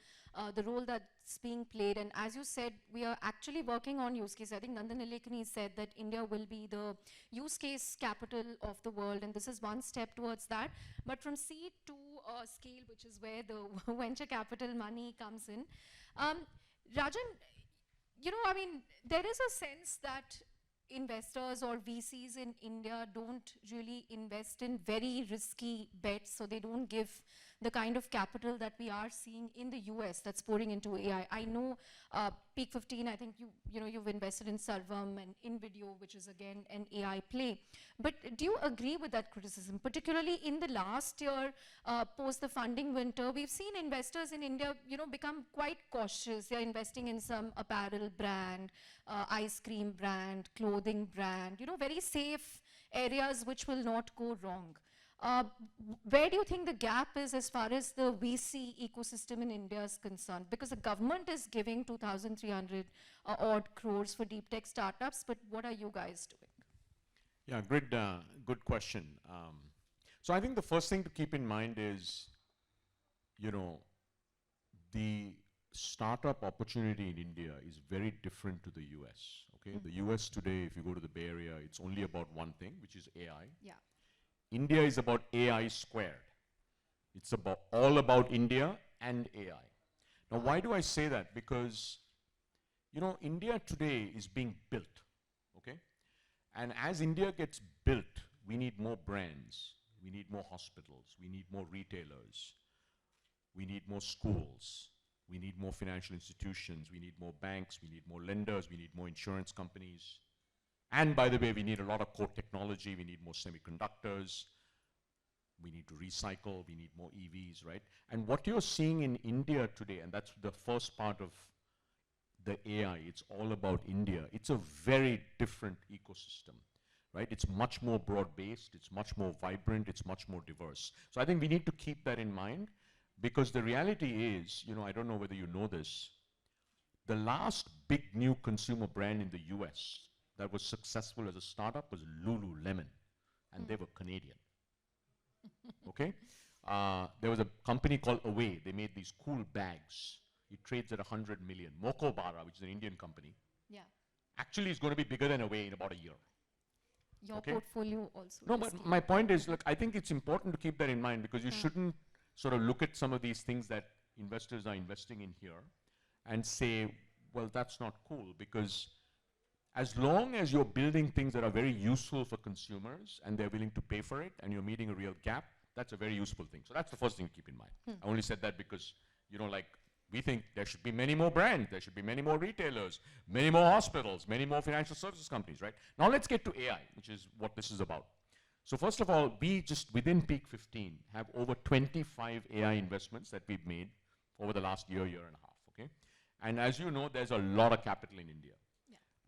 the role that's being played. And as you said, we are actually working on use case. I think Nandan Nilekani said that India will be the use case capital of the world, and this is one step towards that. But from seed to scale, which is where the venture capital money comes in. Rajan, there is a sense that investors or VCs in India don't really invest in very risky bets, so they don't give the kind of capital that we are seeing in the US that's pouring into AI. I know Peak 15, I think you've invested in Sarvam and InVideo, which is again an AI play. But do you agree with that criticism? Particularly in the last year, post the funding winter, we've seen investors in India, become quite cautious. They're investing in some apparel brand, ice cream brand, clothing brand, very safe areas which will not go wrong. Where do you think the gap is as far as the VC ecosystem in India is concerned? Because the government is giving 2,300 odd crores for deep tech startups, but what are you guys doing? Yeah, good question. So I think the first thing to keep in mind is, the startup opportunity in India is very different to the US. Okay, the US today, if you go to the Bay Area, it's only about one thing, which is AI. Yeah. India is about AI squared. It's all about India and AI. Now, why do I say that? Because, you know, India today is being built, okay? And as India gets built, we need more brands, we need more hospitals, we need more retailers, we need more schools, we need more financial institutions, we need more banks, we need more lenders, we need more insurance companies. And by the way, we need a lot of core technology, we need more semiconductors, we need to recycle, we need more EVs, right? And what you're seeing in India today, and that's the first part of the AI, it's all about India. It's a very different ecosystem, right? It's much more broad-based, it's much more vibrant, it's much more diverse. So I think we need to keep that in mind, because the reality is, you know, I don't know whether you know this, the last big new consumer brand in the US that was successful as a startup was Lululemon, and they were Canadian. Okay? There was a company called Away. They made these cool bags. It trades at 100 million. Mokobara, which is an Indian company, Yeah. actually is going to be bigger than Away in about a year. Your Okay. portfolio also. No, is but key. my point is, look, I think it's important to keep that in mind, because you shouldn't sort of look at some of these things that investors are investing in here and say, well, that's not cool, because as long as you're building things that are very useful for consumers and they're willing to pay for it and you're meeting a real gap, that's a very useful thing. So that's the first thing to keep in mind. I only said that because, you know, like, we think there should be many more brands, there should be many more retailers, many more hospitals, many more financial services companies, right? Now let's get to AI, which is what this is about. So first of all, we just within Peak 15 have over 25 AI investments that we've made over the last year, year and a half, okay? And as you know, there's a lot of capital in India.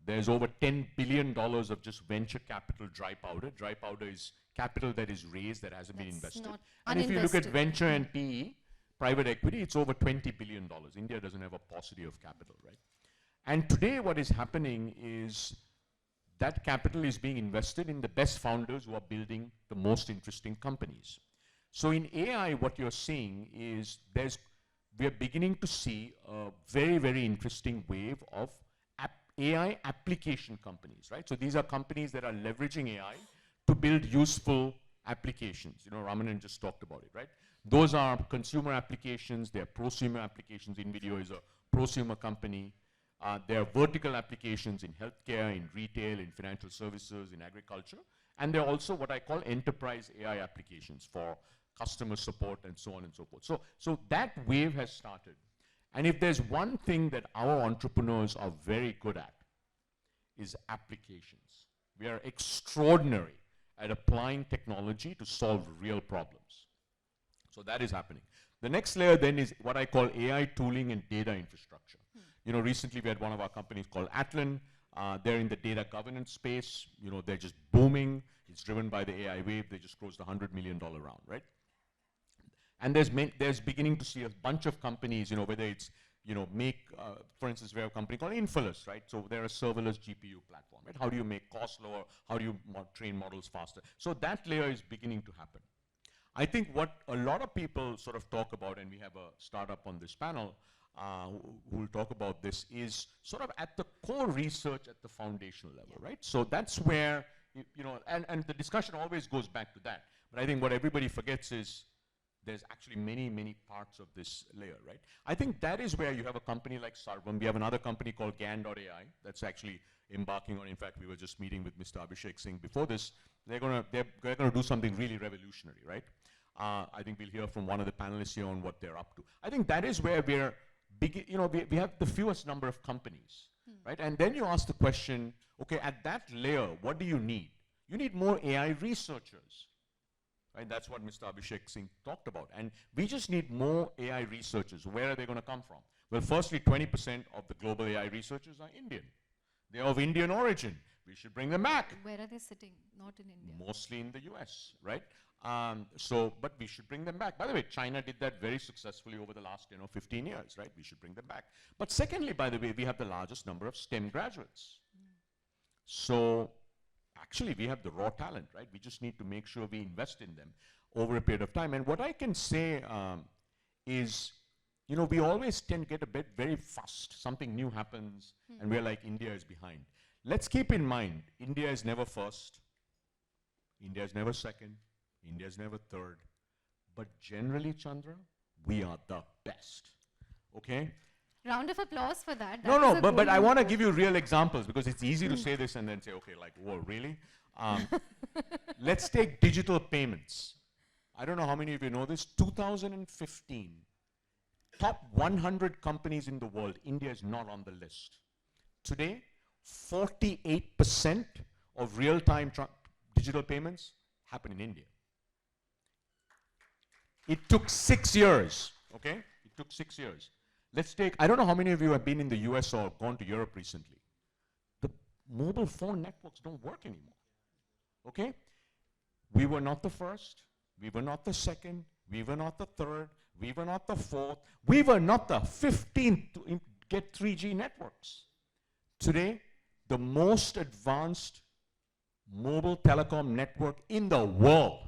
There's over $10 billion of just venture capital dry powder. Dry powder is capital that is raised that hasn't been That's invested. not And if you look at uninvested. venture and PE, private equity, it's over $20 billion. India doesn't have a paucity of capital, right? And today what is happening is that capital is being invested in the best founders who are building the most interesting companies. So in AI, what you're seeing is we are beginning to see a very, very interesting wave of AI application companies, right? So these are companies that are leveraging AI to build useful applications. You know, Ramanan just talked about it, right? Those are consumer applications, they're prosumer applications. InVideo is a prosumer company. There are vertical applications in healthcare, in retail, in financial services, in agriculture. And there are also what I call enterprise AI applications for customer support and so on and so forth. So that wave has started. And if there's one thing that our entrepreneurs are very good at, is applications. We are extraordinary at applying technology to solve real problems. So that is happening. The next layer then is what I call AI tooling and data infrastructure. You know, recently we had one of our companies called Atlan. They're in the data governance space. You know, they're just booming. It's driven by the AI wave. They just closed a $100 million round, right? And there's beginning to see a bunch of companies, you know, whether it's, you know, for instance, we have a company called Infosys, right? So they're a serverless GPU platform, right? How do you make costs lower? How do you train models faster? So that layer is beginning to happen. I think what a lot of people sort of talk about, and we have a startup on this panel who will talk about this, is sort of at the core research at the foundational level, right? So that's where, you know, and the discussion always goes back to that. But I think what everybody forgets is there's actually many, many parts of this layer, right? I think that is where you have a company like Sarvam. We have another company called GAN.ai that's actually embarking on, in fact, we were just meeting with Mr. Abhishek Singh before this. They're gonna do something really revolutionary, right? I think we'll hear from one of the panelists here on what they're up to. I think that is where we're you know, we have the fewest number of companies, right? And then you ask the question, okay, at that layer, what do you need? You need more AI researchers. Right, that's what Mr. Abhishek Singh talked about. And we just need more AI researchers. Where are they going to come from? Well, firstly, 20% of the global AI researchers are Indian. They're of Indian origin. We should bring them back. Where are they sitting? Not in India. Mostly in the US, right? But we should bring them back. By the way, China did that very successfully over the last, 15 years, right? We should bring them back. But secondly, by the way, we have the largest number of STEM graduates. So actually, we have the raw talent, right? We just need to make sure we invest in them over a period of time. And what I can say is, we always tend to get a bit very fussed. Something new happens, and we're like, India is behind. Let's keep in mind, India is never first, India is never second, India is never third. But generally, Chandra, we are the best. okay? Round of applause for that. No, That was no, a but I golden want to goal. give you real examples because it's easy to say this and then say, okay, like, whoa, really? Let's take digital payments. I don't know how many of you know this. 2015, top 100 companies in the world, India is not on the list. Today, 48% of real-time digital payments happen in India. It took 6 years, okay? It took 6 years. Let's take, I don't know how many of you have been in the US or gone to Europe recently. The mobile phone networks don't work anymore, okay? We were not the first, we were not the second, we were not the third, we were not the fourth, we were not the 15th to get 3G networks. Today, the most advanced mobile telecom network in the world,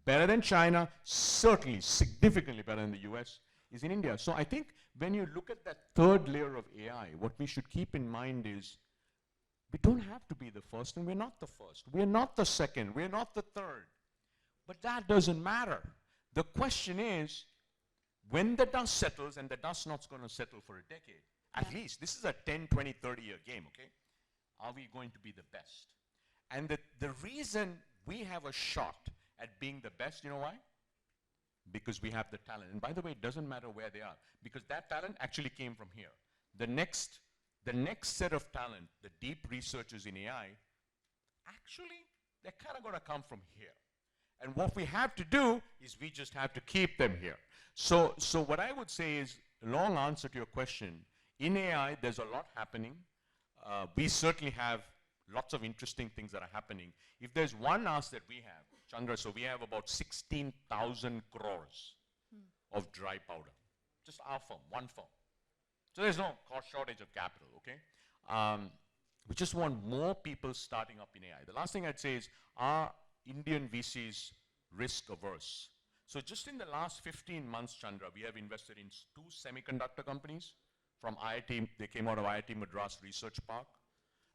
better than China, certainly significantly better than the US, is in India. So I think when you look at that third layer of AI, what we should keep in mind is we don't have to be the first, and we're not the first. We're not the second. We're not the third. But that doesn't matter. The question is, when the dust settles, and the dust's not going to settle for a decade, at least, this is a 10, 20, 30-year game, okay? Are we going to be the best? And the reason we have a shot at being the best, you know why? Because we have the talent. And by the way, it doesn't matter where they are, because that talent actually came from here. The next set of talent, the deep researchers in AI, actually, they're kind of going to come from here. And what we have to do is we just have to keep them here. So what I would say is, long answer to your question, in AI, there's a lot happening. We certainly have lots of interesting things that are happening. If there's one ask that we have, Chandra, so we have about 16,000 crores of dry powder. Just our firm, one firm. So there's no shortage of capital, okay? We just want more people starting up in AI. The last thing I'd say is, are Indian VCs risk averse? So just in the last 15 months, Chandra, we have invested in 2 semiconductor companies from IIT, they came out of IIT Madras Research Park,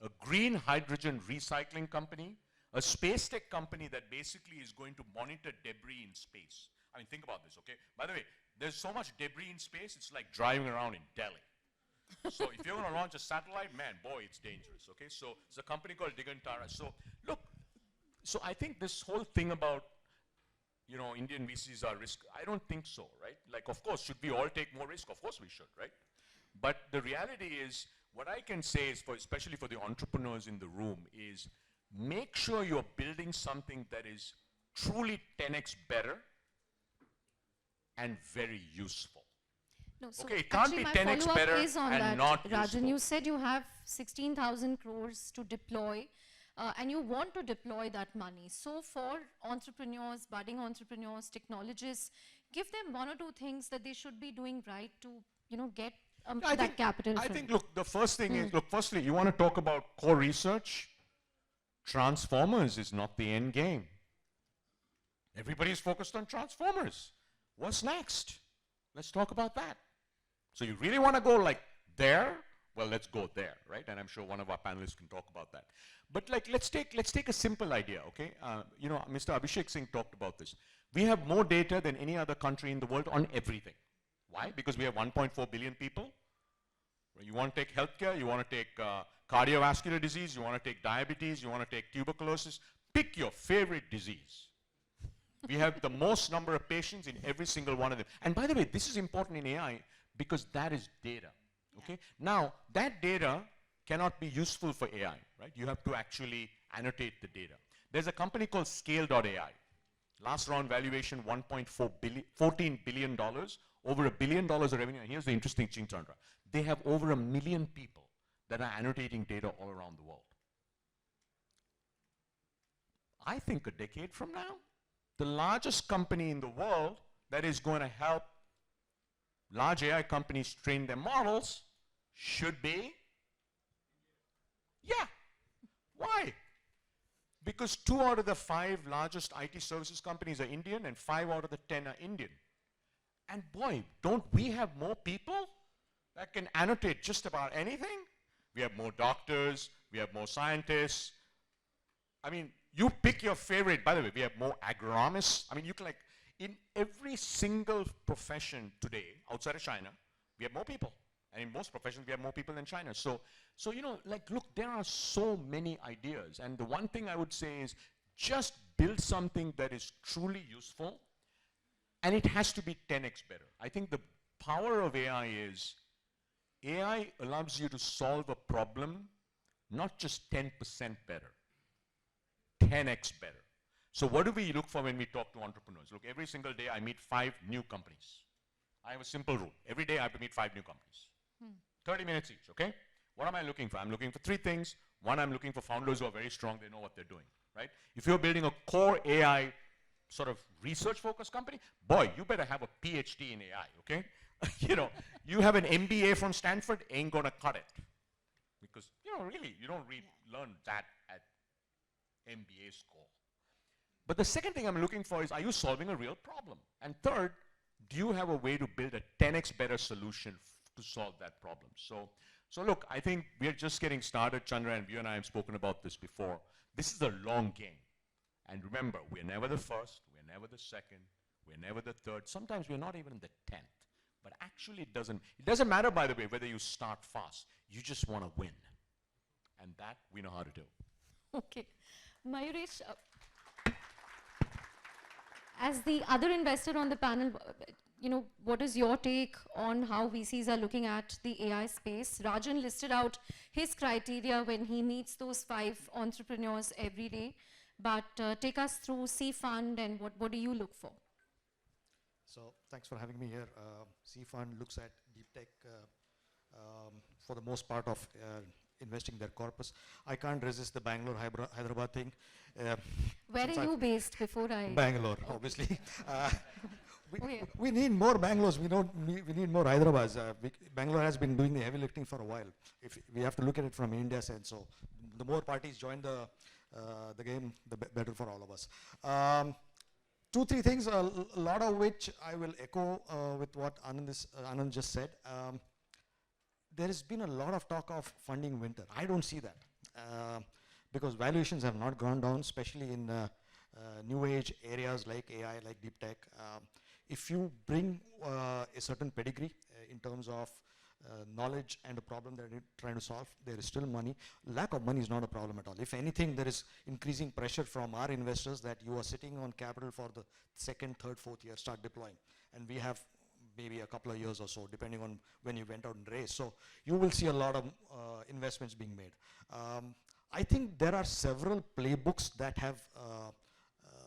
a green hydrogen recycling company, a space tech company that basically is going to monitor debris in space. I mean, think about this, okay? By the way, there's so much debris in space, it's like driving around in Delhi. So if you're going to launch a satellite, man, boy, it's dangerous, okay? So it's a company called Digantara. So look, so I think this whole thing about, you know, Indian VCs are risk, I don't think so, right? Like, of course, should we all take more risk? Of course we should, right? But the reality is, what I can say is, especially for the entrepreneurs in the room, is make sure you're building something that is truly 10x better and very useful. No, so Okay, it can't actually be my 10x follow-up better is on and that, not Rajan, useful. you said you have 16,000 crores to deploy, and you want to deploy that money. So for entrepreneurs, budding entrepreneurs, technologists, give them 1 or 2 things that they should be doing right to, you know, get that capital. I from think, it. look, the first thing is, look, firstly, you want to talk about core research. Transformers is not the end game. Everybody's focused on transformers. What's next? Let's talk about that. So you really want to go like there? Well, let's go there, right? And I'm sure one of our panelists can talk about that. But like, let's take a simple idea, okay? You know, Mr. Abhishek Singh talked about this. We have more data than any other country in the world on everything. Why? Because we have 1.4 billion people. You want to take healthcare, you want to take cardiovascular disease, you want to take diabetes, you want to take tuberculosis. Pick your favorite disease. We have the most number of patients in every single one of them. And by the way, this is important in AI because that is data. Okay? Now, that data cannot be useful for AI, right? You have to actually annotate the data. There's a company called Scale.ai. Last round valuation, $14 billion, over $1 billion of revenue. And here's the interesting thing, Chandra. They have over 1 million people that are annotating data all around the world. I think a decade from now, the largest company in the world that is going to help large AI companies train their models should be, yeah. Why? Because 2 out of the 5 largest IT services companies are Indian and 5 out of the 10 are Indian. And boy, don't we have more people that can annotate just about anything? We have more doctors, we have more scientists. I mean, you pick your favorite. By the way, we have more agronomists. I mean, you can like, in every single profession today, outside of China, we we have more people. And in most professions, we have more people than China. So you know, like, look, there are so many ideas. And the one thing I would say is just build something that is truly useful, and it has to be 10x better. I think the power of AI is AI allows you to solve a problem not just 10% better, 10x better. So what do we look for when we talk to entrepreneurs? Look, every single day I meet 5 new companies. I have a simple rule. Every day I have to meet 5 new companies. 30 minutes each, okay? What am I looking for? I'm looking for 3 things. One, I'm looking for founders who are very strong, they know what they're doing, right? If you're building a core AI sort of research-focused company, boy, you better have a PhD in AI, okay? You know, you have an MBA from Stanford, ain't gonna cut it. Because, you know, really, you don't learn that at MBA school. But the second thing I'm looking for is, are you solving a real problem? And third, do you have a way to build a 10x better solution to solve that problem? So look, I think we're just getting started, Chandra, and you and I have spoken about this before. This is a long game. And remember, we're never the first, we're never the second, we're never the third. Sometimes we're not even the 10th. But actually it doesn't matter, by the way, whether you start fast. You just want to win. And that we know how to do. Okay. Mayuresh, as the other investor on the panel, you know, what is your take on how VCs are looking at the AI space? Rajan listed out his criteria when he meets those 5 entrepreneurs every day. But take us through C Fund and what do you look for? So thanks for having me here. C Fund looks at deep tech for the most part of investing their corpus. I can't resist the Bangalore Hyderabad thing. Where are you based before I? Bangalore, obviously. We need more Bangalores. We need more Hyderabad's. Bangalore has been doing the heavy lifting for a while. If we have to look at it from India sense. So the more parties join the game, the better for all of us. 2-3 things, a lot of which I will echo with what Anand just said. There has been a lot of talk of funding winter. I don't see that because valuations have not gone down, especially in new age areas like AI, like deep tech. If you bring a certain pedigree in terms of knowledge and a problem that you're trying to solve, there is still money. Lack of money is not a problem at all. If anything, there is increasing pressure from our investors that you are sitting on capital for the 2nd, 3rd, 4th year, start deploying. And we have maybe a couple of years or so, depending on when you went out and raised. So you will see a lot of investments being made. I think there are several playbooks that have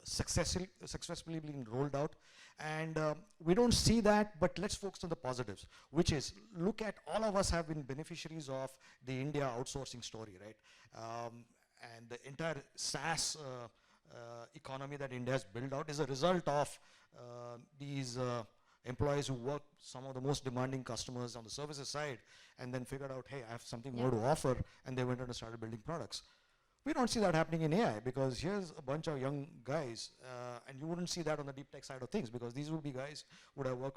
successfully been rolled out. And we don't see that, but let's focus on the positives, which is, look at all of us have been beneficiaries of the India outsourcing story, right? And the entire SaaS economy that India has built out is a result of these employees who work some of the most demanding customers on the services side and then figured out, hey, I have something more to offer, and they went and started building products. We don't see that happening in AI because here's a bunch of young guys and you wouldn't see that on the deep tech side of things because these would be guys who would have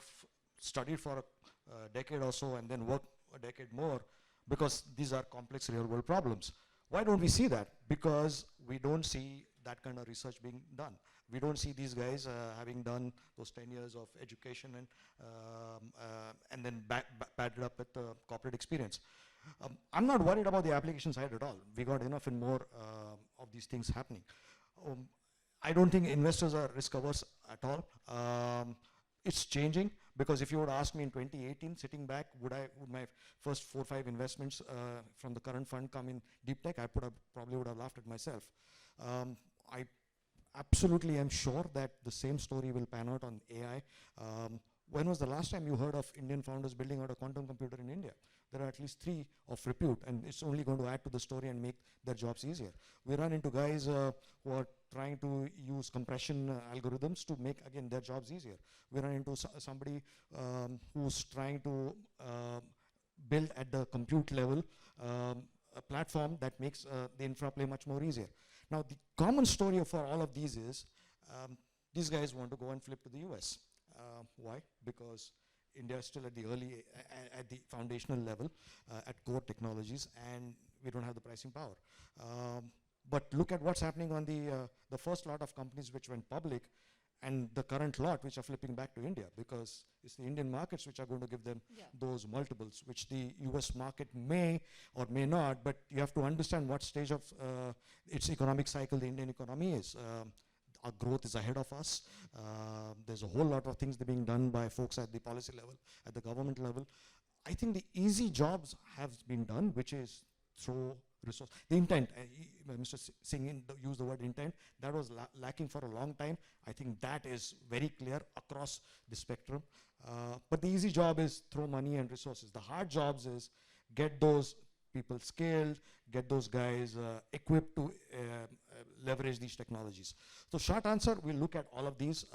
studied for a decade or so and then worked a decade more because these are complex real world problems. Why don't we see that? Because we don't see that kind of research being done. We don't see these guys having done those 10 years of education and then padded up with the corporate experience. I'm not worried about the application side at all. We got enough and more of these things happening. I don't think investors are risk averse at all. It's changing because if you would ask me in 2018, sitting back, would my first 4 or 5 investments from the current fund come in deep tech? I probably would have laughed at myself. I absolutely am sure that the same story will pan out on AI. When was the last time you heard of Indian founders building out a quantum computer in India? There are at least 3 of repute, and it's only going to add to the story and make their jobs easier. We run into guys who are trying to use compression algorithms to make, again, their jobs easier. We run into somebody who's trying to build at the compute level a platform that makes the infra play much more easier. Now, the common story for all of these is these guys want to go and flip to the US. Why? Because India is still at the at the foundational level, at core technologies, and we don't have the pricing power. But look at what's happening on the first lot of companies which went public, and the current lot which are flipping back to India, because it's the Indian markets which are going to give them those multiples, which the US market may or may not, but you have to understand what stage of its economic cycle the Indian economy is. Our growth is ahead of us. There's a whole lot of things that are being done by folks at the policy level, at the government level. I think the easy jobs have been done, which is through resource. The intent, Mr. Singh used the word intent, that was lacking for a long time. I think that is very clear across the spectrum. But the easy job is throw money and resources. The hard jobs is get those people scaled, get those guys equipped to leverage these technologies. So short answer, we'll look at all of these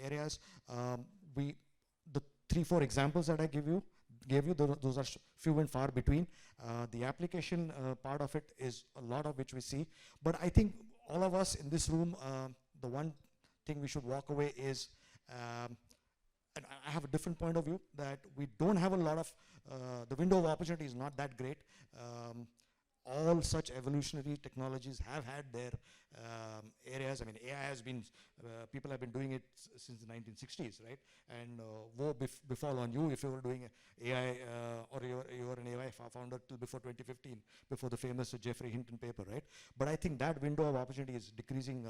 areas. The 3-4 examples that I gave you, those are few and far between. The application part of it is a lot of which we see. But I think all of us in this room, the one thing we should walk away is, and I have a different point of view, that we don't have a lot of, the window of opportunity is not that great. All such evolutionary technologies have had their areas. I mean, AI has been, people have been doing it since the 1960s, right? And woe befall on you if you were doing AI or you were an AI founder till before 2015, before the famous Jeffrey Hinton paper, right? But I think that window of opportunity is decreasing.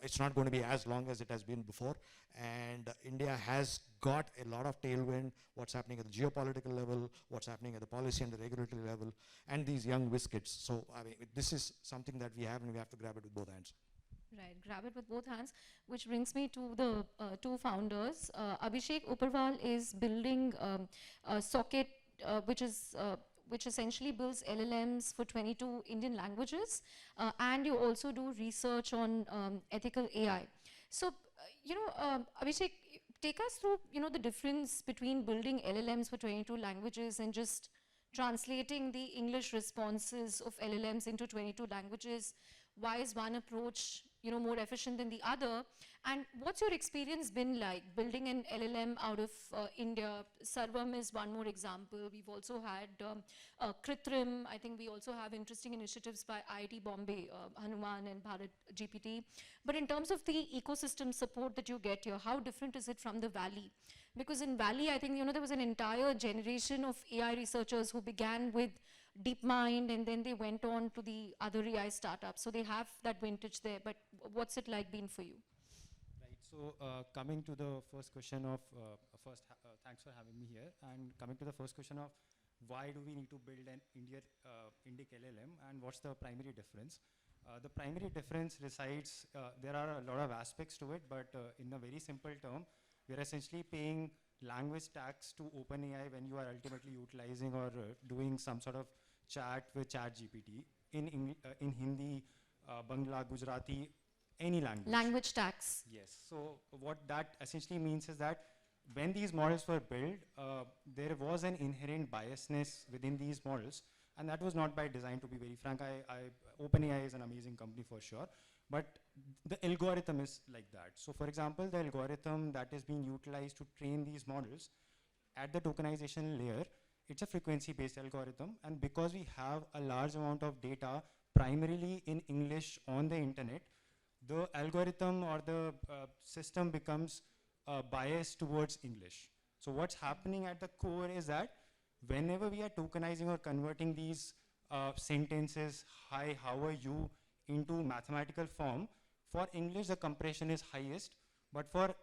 It's not going to be as long as it has been before. And India has got a lot of tailwind, what's happening at the geopolitical level, what's happening at the policy and the regulatory level, and these young whiz kids. So, I mean, this is something that we have, and we have to grab it with both hands. Right, grab it with both hands, which brings me to the two founders. Abhishek Upperwal is building a socket which essentially builds LLMs for 22 Indian languages, and you also do research on ethical AI. So, Abhishek, take us through, the difference between building LLMs for 22 languages and just translating the English responses of LLMs into 22 languages. Why is one approach, more efficient than the other? And what's your experience been like building an LLM out of India? Sarvam is one more example. We've also had Kritrim. I think we also have interesting initiatives by IIT Bombay, Hanuman and Bharat GPT. But in terms of the ecosystem support that you get here, how different is it from the Valley? Because in Valley, I think, there was an entire generation of AI researchers who began with DeepMind, and then they went on to the other AI startups. So they have that vintage there, but what's it like been for you? Right, so coming to the first question of, thanks for having me here, and coming to the first question of why do we need to build an Indic LLM, and what's the primary difference? The primary difference resides, there are a lot of aspects to it, but in a very simple term, we're essentially paying language tax to OpenAI when you are ultimately utilizing or doing some sort of chat with ChatGPT in Hindi, Bangla, Gujarati, any language. Language tax. Yes. So what that essentially means is that when these models were built, there was an inherent biasness within these models, and that was not by design, to be very frank. OpenAI is an amazing company for sure, but the algorithm is like that. So for example, the algorithm that is being utilized to train these models at the tokenization layer, it's a frequency-based algorithm, and because we have a large amount of data primarily in English on the internet, the algorithm or the system becomes biased towards English. So what's happening at the core is that whenever we are tokenizing or converting these sentences, hi, how are you, into mathematical form, for English the compression is highest, but for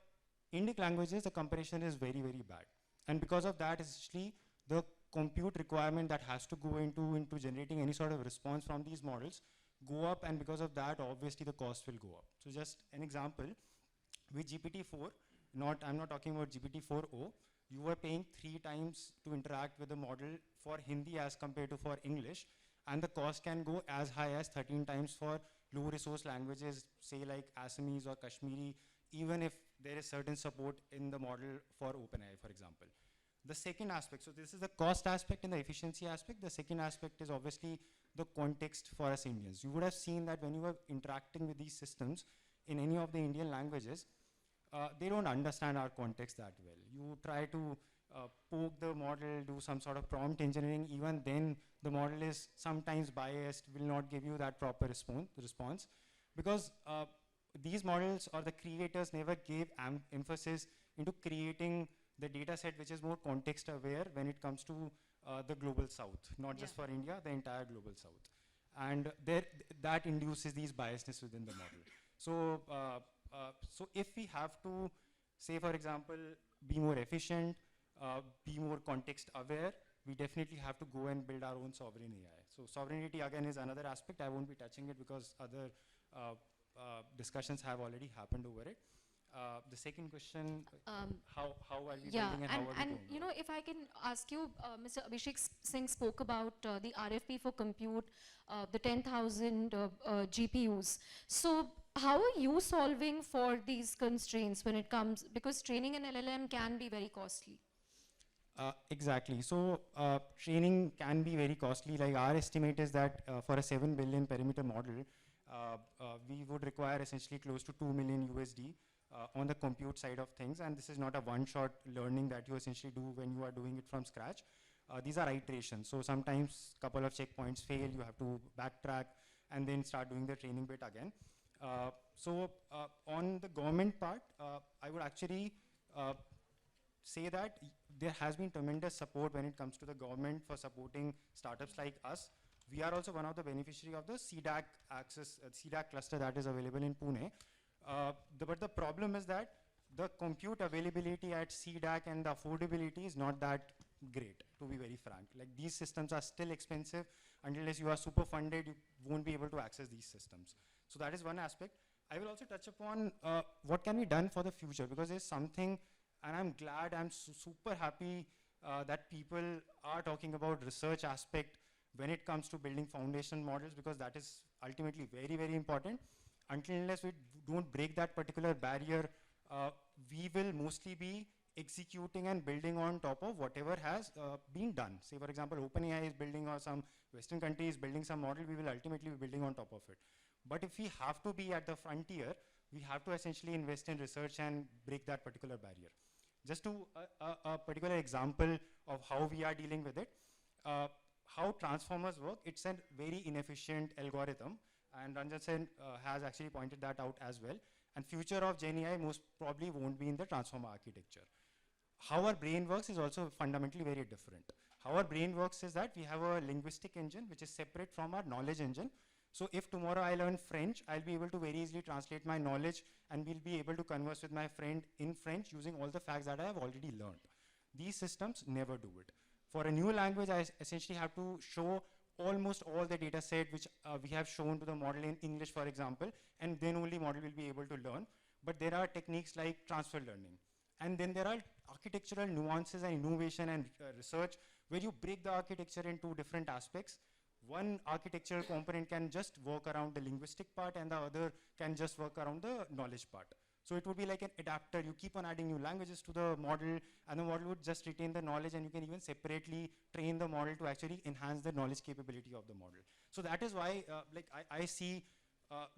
Indic languages the compression is very, very bad. And because of that, essentially the compute requirement that has to go into generating any sort of response from these models go up, and because of that, obviously the cost will go up. So just an example, with GPT-4, I'm not talking about GPT-4o, you were paying 3 times to interact with the model for Hindi as compared to for English, and the cost can go as high as 13 times for low resource languages, say like Assamese or Kashmiri, even if there is certain support in the model for OpenAI, for example. The second aspect, so this is the cost aspect and the efficiency aspect. The second aspect is obviously the context for us Indians. You would have seen that when you are interacting with these systems in any of the Indian languages, they don't understand our context that well. You try to poke the model, do some sort of prompt engineering, even then the model is sometimes biased, will not give you that proper response, because these models or the creators never gave emphasis into creating the data set which is more context aware when it comes to the global south, not just for India, the entire global south. And that induces these biasness within the model. So, so if we have to, say for example, be more efficient, be more context aware, we definitely have to go and build our own sovereign AI. So sovereignty again is another aspect. I won't be touching it because other discussions have already happened over it. The second question, how are we building and how are we and going? you know, if I can ask you, Mr. Abhishek Singh spoke about the RFP for compute, the 10,000 GPUs. So how are you solving for these constraints when it comes, because training an LLM can be very costly? Exactly. So training can be very costly. Like our estimate is that for a 7 billion perimeter model, we would require essentially close to 2 million USD on the compute side of things. And this is not a one-shot learning that you essentially do when you are doing it from scratch. These are iterations. So sometimes couple of checkpoints fail, you have to backtrack and then start doing the training bit again. So on the government part, I would actually say that there has been tremendous support when it comes to the government for supporting startups like us. We are also one of the beneficiary of the CDAC access, CDAC cluster that is available in Pune. But the problem is that the compute availability at CDAC and the affordability is not that great, to be very frank. Like these systems are still expensive. Unless you are super funded, you won't be able to access these systems. So that is one aspect. I will also touch upon what can be done for the future, because there's something, and I'm glad, I'm super happy that people are talking about research aspect when it comes to building foundation models, because that is ultimately very, very important. Until unless we don't break that particular barrier, we will mostly be executing and building on top of whatever has been done. Say for example, OpenAI is building, or some Western country is building some model, we will ultimately be building on top of it. But if we have to be at the frontier, we have to essentially invest in research and break that particular barrier. Just to a particular example of how we are dealing with it, how transformers work, it's a very inefficient algorithm, and Ranjan Sen has actually pointed that out as well. And future of GenAI most probably won't be in the transformer architecture. How our brain works is also fundamentally very different. How our brain works is that we have a linguistic engine which is separate from our knowledge engine. So if tomorrow I learn French, I'll be able to very easily translate my knowledge and we'll be able to converse with my friend in French using all the facts that I have already learned. These systems never do it. For a new language, I essentially have to show almost all the data set which we have shown to the model in English, for example, and then only model will be able to learn. But there are techniques like transfer learning. And then there are architectural nuances and innovation and research where you break the architecture into different aspects. One architectural component can just work around the linguistic part and the other can just work around the knowledge part. So it would be like an adapter. You keep on adding new languages to the model and the model would just retain the knowledge, and you can even separately train the model to actually enhance the knowledge capability of the model. So that is why I see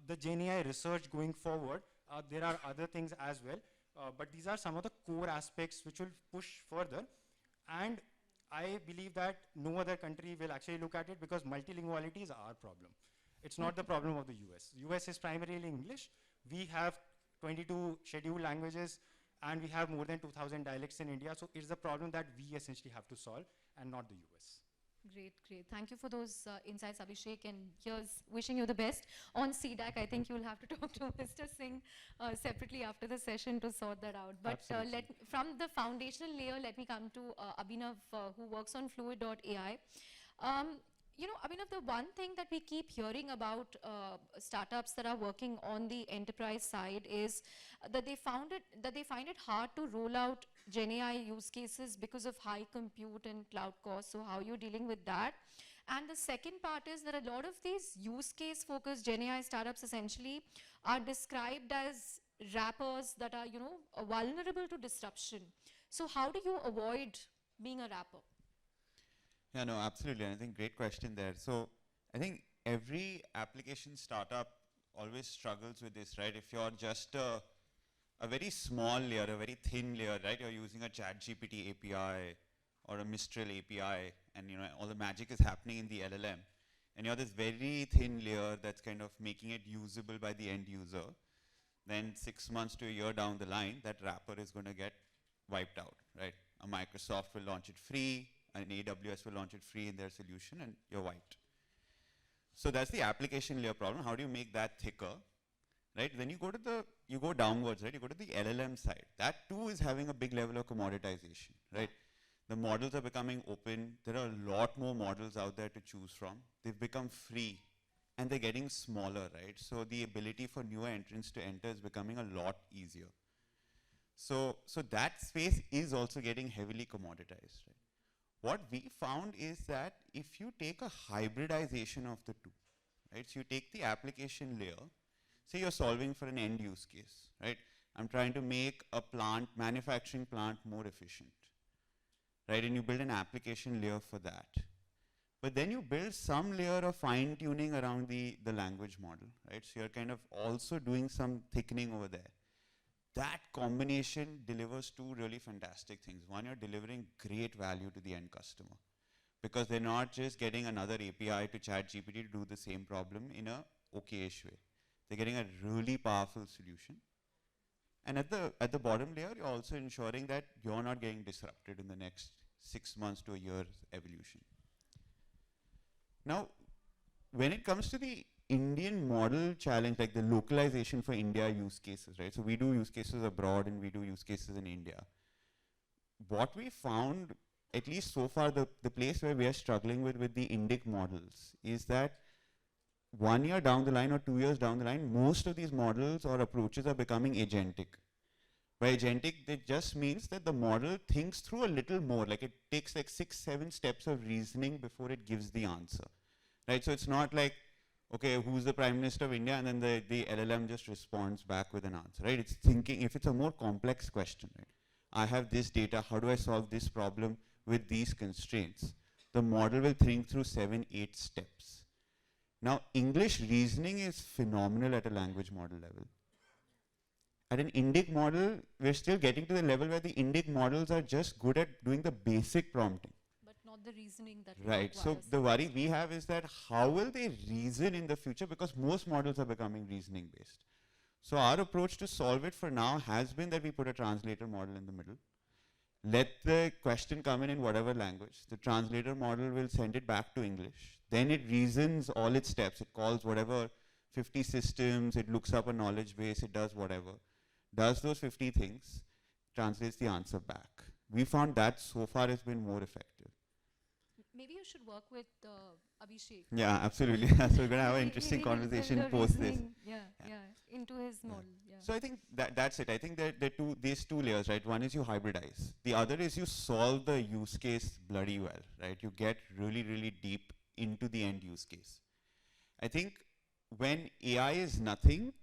the GenAI research going forward. There are other things as well, but these are some of the core aspects which will push further. And I believe that no other country will actually look at it, because multilinguality is our problem. It's not the problem of the US. US is primarily English. We have 22 scheduled languages and we have more than 2,000 dialects in India. So it's the problem that we essentially have to solve and not the US. Great, great. Thank you for those insights, Abhishek, and here's wishing you the best. On CDAC, I think you'll have to talk to Mr. Singh separately after the session to sort that out. But from the foundational layer, let me come to Abhinav, who works on Fluid.ai. You know, Abhinav, the one thing that we keep hearing about startups that are working on the enterprise side is that they find it hard to roll out GenAI use cases because of high compute and cloud costs. So how are you dealing with that? And the second part is that a lot of these use case focused GenAI startups essentially are described as wrappers that are, you know, vulnerable to disruption. So how do you avoid being a wrapper? Yeah, no, absolutely. And I think great question there. So I think every application startup always struggles with this, right? If you're just a very small layer, a very thin layer, right? You're using a ChatGPT API or a Mistral API, and you know all the magic is happening in the LLM. And you're this very thin layer that's kind of making it usable by the end user. then 6 months to a year down the line, that wrapper is going to get wiped out, right? A Microsoft will launch it free, an AWS will launch it free in their solution, and you're wiped. So that's the application layer problem. How do you make that thicker, right? Then you go downwards, right? You go to the LLM side. That too is having a big level of commoditization, right? The models are becoming open. There are a lot more models out there to choose from. They've become free and they're getting smaller, right? So the ability for newer entrants to enter is becoming a lot easier. So that space is also getting heavily commoditized, right? What we found is that if you take a hybridization of the two, right? So you take the application layer, say you're solving for an end use case, right? I'm trying to make a manufacturing plant more efficient, right? And you build an application layer for that. But then you build some layer of fine tuning around the language model, right? So you're kind of also doing some thickening over there. That combination delivers two really fantastic things. One, you're delivering great value to the end customer because they're not just getting another API to ChatGPT to do the same problem in a okay-ish way. They're getting a really powerful solution. And at the bottom layer, you're also ensuring that you're not getting disrupted in the next 6 months to a year's evolution. Now, when it comes to the Indian model challenge, like the localization for India use cases, right? So we do use cases abroad and we do use cases in India. What we found, at least so far, the place where we are struggling with the Indic models is that 1 year down the line or 2 years down the line, most of these models or approaches are becoming agentic. By agentic, that just means that the model thinks through a little more, like it takes like 6-7 steps of reasoning before it gives the answer, right? So it's not like, okay, who's the Prime Minister of India? And then the LLM just responds back with an answer, right? It's thinking, if it's a more complex question, right? I have this data, how do I solve this problem with these constraints? The model will think through 7-8 steps. Now, English reasoning is phenomenal at a language model level. At an Indic model, we're still getting to the level where the Indic models are just good at doing the basic prompting. But not the reasoning that Right. So the worry we have is that how will they reason in the future, because most models are becoming reasoning based. So our approach to solve it for now has been that we put a translator model in the middle. Let the question come in whatever language. The translator model will send it back to English. Then it reasons all its steps. It calls whatever 50 systems, it looks up a knowledge base, it does whatever. Does those 50 things, translates the answer back. We found that so far has been more effective. Maybe you should work with Abhishek. Yeah, absolutely. So we're going to have an interesting conversation post this. Yeah, into his model. Yeah. So I think that's it. I think there are these two layers, right? One is you hybridize. The other is you solve the use case bloody well, right? You get really, really deep into the end use case. I think when AI is nothing,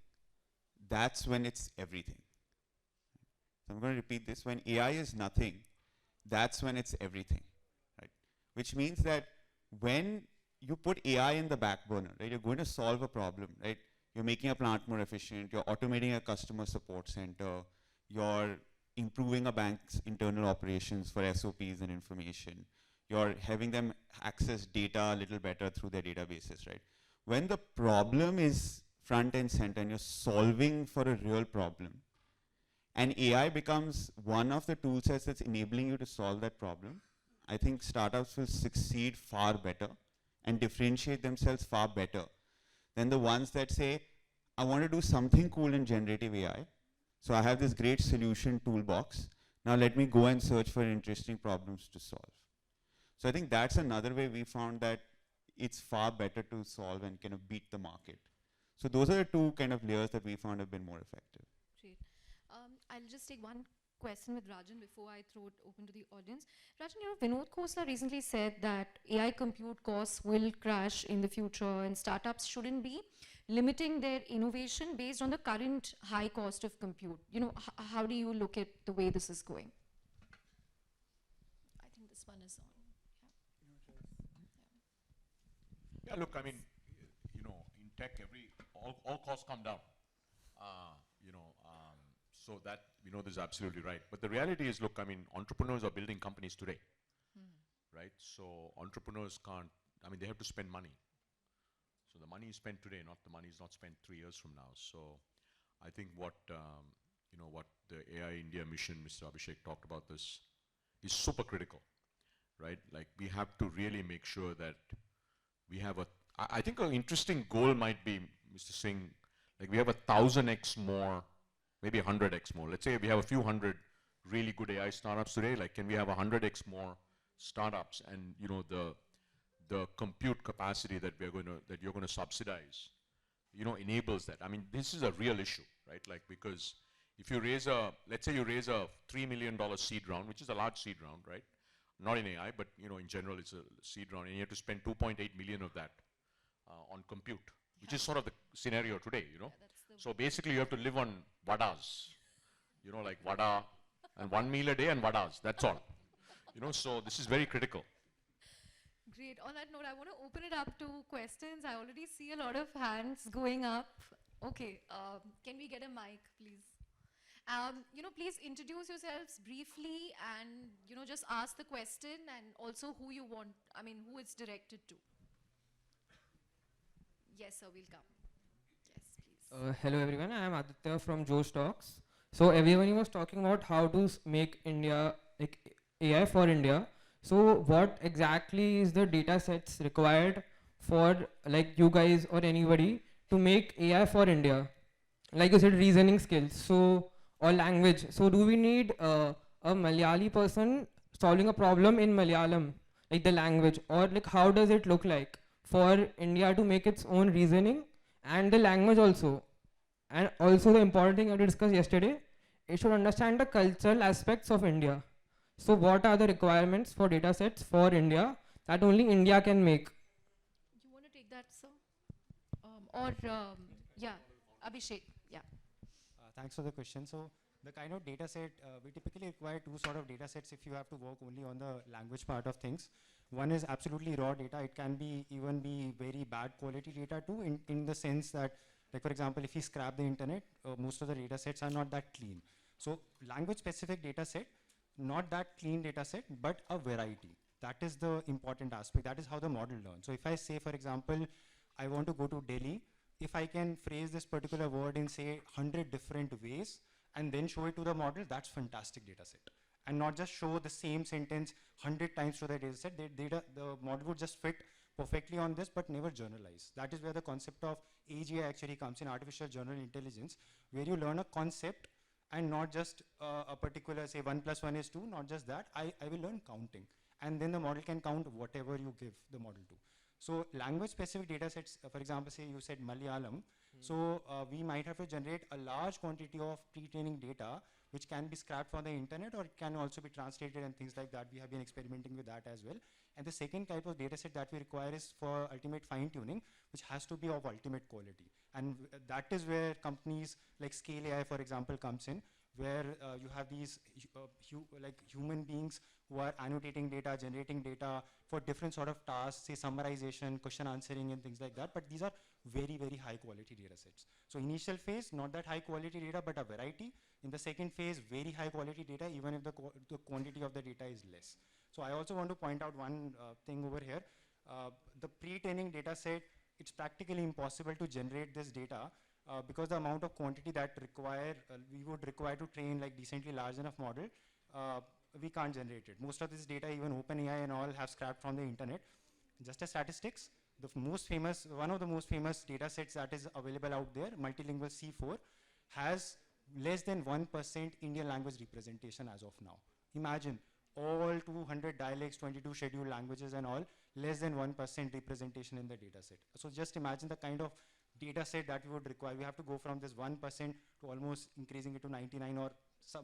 that's when it's everything. So I'm going to repeat this. When AI is nothing, that's when it's everything, right? Which means that when you put AI in the back burner, right, you're going to solve a problem, right? You're making a plant more efficient, you're automating a customer support center, you're improving a bank's internal operations for SOPs and information, you're having them access data a little better through their databases, right? When the problem is front and center and you're solving for a real problem, and AI becomes one of the tool sets that's enabling you to solve that problem, I think startups will succeed far better and differentiate themselves far better than the ones that say, I want to do something cool in generative AI. So I have this great solution toolbox. Now let me go and search for interesting problems to solve. So I think that's another way we found that it's far better to solve and kind of beat the market. So those are the two kind of layers that we found have been more effective. Great. I'll just take one question with Rajan before I throw it open to the audience. Rajan, Vinod Khosla recently said that AI compute costs will crash in the future and startups shouldn't be limiting their innovation based on the current high cost of compute. How do you look at the way this is going? I think this one is on. Yeah, look, I mean, in tech, all costs come down. So that, this is absolutely right. But the reality is, look, I mean, entrepreneurs are building companies today, right? So entrepreneurs they have to spend money. So the money is spent today, not the money is not spent 3 years from now. So I think what what the AI India mission, Mr. Abhishek talked about this, is super critical, right? Like we have to really make sure that we have I think an interesting goal might be, Mr. Singh, like we have 1,000x more, maybe 100x more. Let's say we have a few hundred really good AI startups today. Like, can we have 100x more startups? And the compute capacity that you're going to subsidize, enables that. I mean, this is a real issue, right? Like, because if you raise let's say you raise a $3 million seed round, which is a large seed round, right? Not in AI, but in general, it's a seed round, and you have to spend 2.8 million of that on compute, which is sort of the scenario today, So basically, you have to live on vadas, like vada, and 1 meal a day and vadas. That's all, So this is very critical. Great. On that note, I want to open it up to questions. I already see a lot of hands going up. Okay, can we get a mic, please? Please introduce yourselves briefly and, just ask the question and also who you want, who it's directed to. Yes, sir, we'll come. Yes, please. Hello everyone, I am Aditya from Joe Stocks. So everyone was talking about how to make India, like AI for India. So what exactly is the data sets required for like you guys or anybody to make AI for India? Like you said, reasoning skills, so or language. So do we need a Malayali person solving a problem in Malayalam, like the language, or like how does it look like for India to make its own reasoning and the language also? And also the important thing I discussed yesterday, it should understand the cultural aspects of India. So what are the requirements for data sets for India that only India can make? You want to take that, sir? Yeah, Abhishek, yeah. Thanks for the question. So the kind of data set, we typically require two sort of data sets if you have to work only on the language part of things. One is absolutely raw data. It can even be very bad quality data too, in the sense that, like for example, if you scrap the internet, most of the data sets are not that clean. So language specific data set, not that clean data set, but a variety. That is the important aspect. That is how the model learns. So if I say, for example, I want to go to Delhi, if I can phrase this particular word in say 100 different ways and then show it to the model, that's fantastic data set. And not just show the same sentence 100 times to the data set. The model would just fit perfectly on this, but never generalize. That is where the concept of AGI actually comes in, artificial general intelligence, where you learn a concept and not just a particular, say 1 + 1 is 2, not just that, I will learn counting. And then the model can count whatever you give the model to. So language specific data sets, for example, say you said Malayalam. So we might have to generate a large quantity of pre-training data, which can be scrapped from the internet, or it can also be translated and things like that. We have been experimenting with that as well. And the second type of data set that we require is for ultimate fine tuning, which has to be of ultimate quality. And that is where companies like Scale AI, for example, comes in, where you have these like human beings who are annotating data, generating data for different sort of tasks, say summarization, question answering and things like that. But these are very, very high quality data sets. So initial phase, not that high quality data, but a variety. In the second phase, very high quality data, even if the quantity of the data is less. So I also want to point out one thing over here. The pre-training data set, it's practically impossible to generate this data because the amount of quantity that we would require to train like decently large enough model, we can't generate it. Most of this data, even OpenAI and all, have scrapped from the internet. Just as statistics, one of the most famous data sets that is available out there, multilingual C4, has less than 1% Indian language representation as of now. Imagine all 200 dialects, 22 scheduled languages and all, less than 1% representation in the data set. So just imagine the kind of data set that we would require. We have to go from this 1% to almost increasing it to 99 or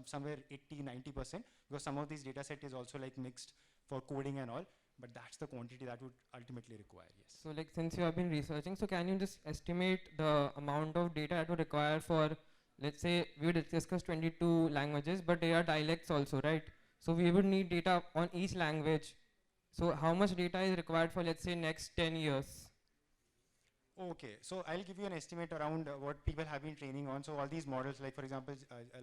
somewhere 80, 90%, because some of these data set is also like mixed for coding and all, but that's the quantity that would ultimately require, yes. So like since you have been researching, so can you just estimate the amount of data that would require for, let's say we would discuss 22 languages, but there are dialects also, right? So we would need data on each language. So how much data is required for, let's say, next 10 years? Okay, so I'll give you an estimate around what people have been training on. So all these models, like for example,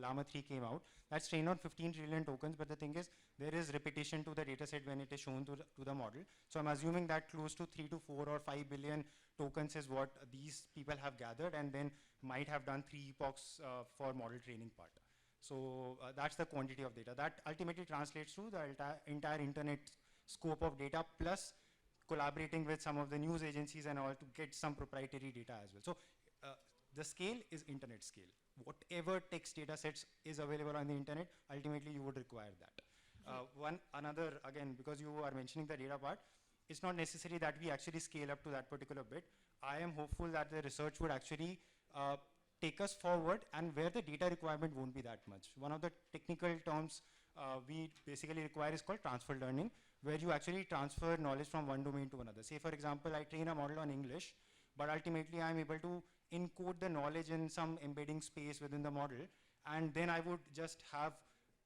Llama 3 came out, that's trained on 15 trillion tokens, but the thing is, there is repetition to the data set when it is shown to the model. So I'm assuming that close to 3 to 4 or 5 billion tokens is what these people have gathered and then might have done 3 epochs for model training part. So that's the quantity of data. That ultimately translates to the entire internet scope of data plus collaborating with some of the news agencies and all to get some proprietary data as well. So the scale is internet scale. Whatever text data sets is available on the internet, ultimately you would require that. Another, again, because you are mentioning the data part, it's not necessary that we actually scale up to that particular bit. I am hopeful that the research would actually take us forward and where the data requirement won't be that much. One of the technical terms we basically require is called transfer learning, where you actually transfer knowledge from one domain to another. Say, for example, I train a model on English, but ultimately I'm able to encode the knowledge in some embedding space within the model, and then I would just have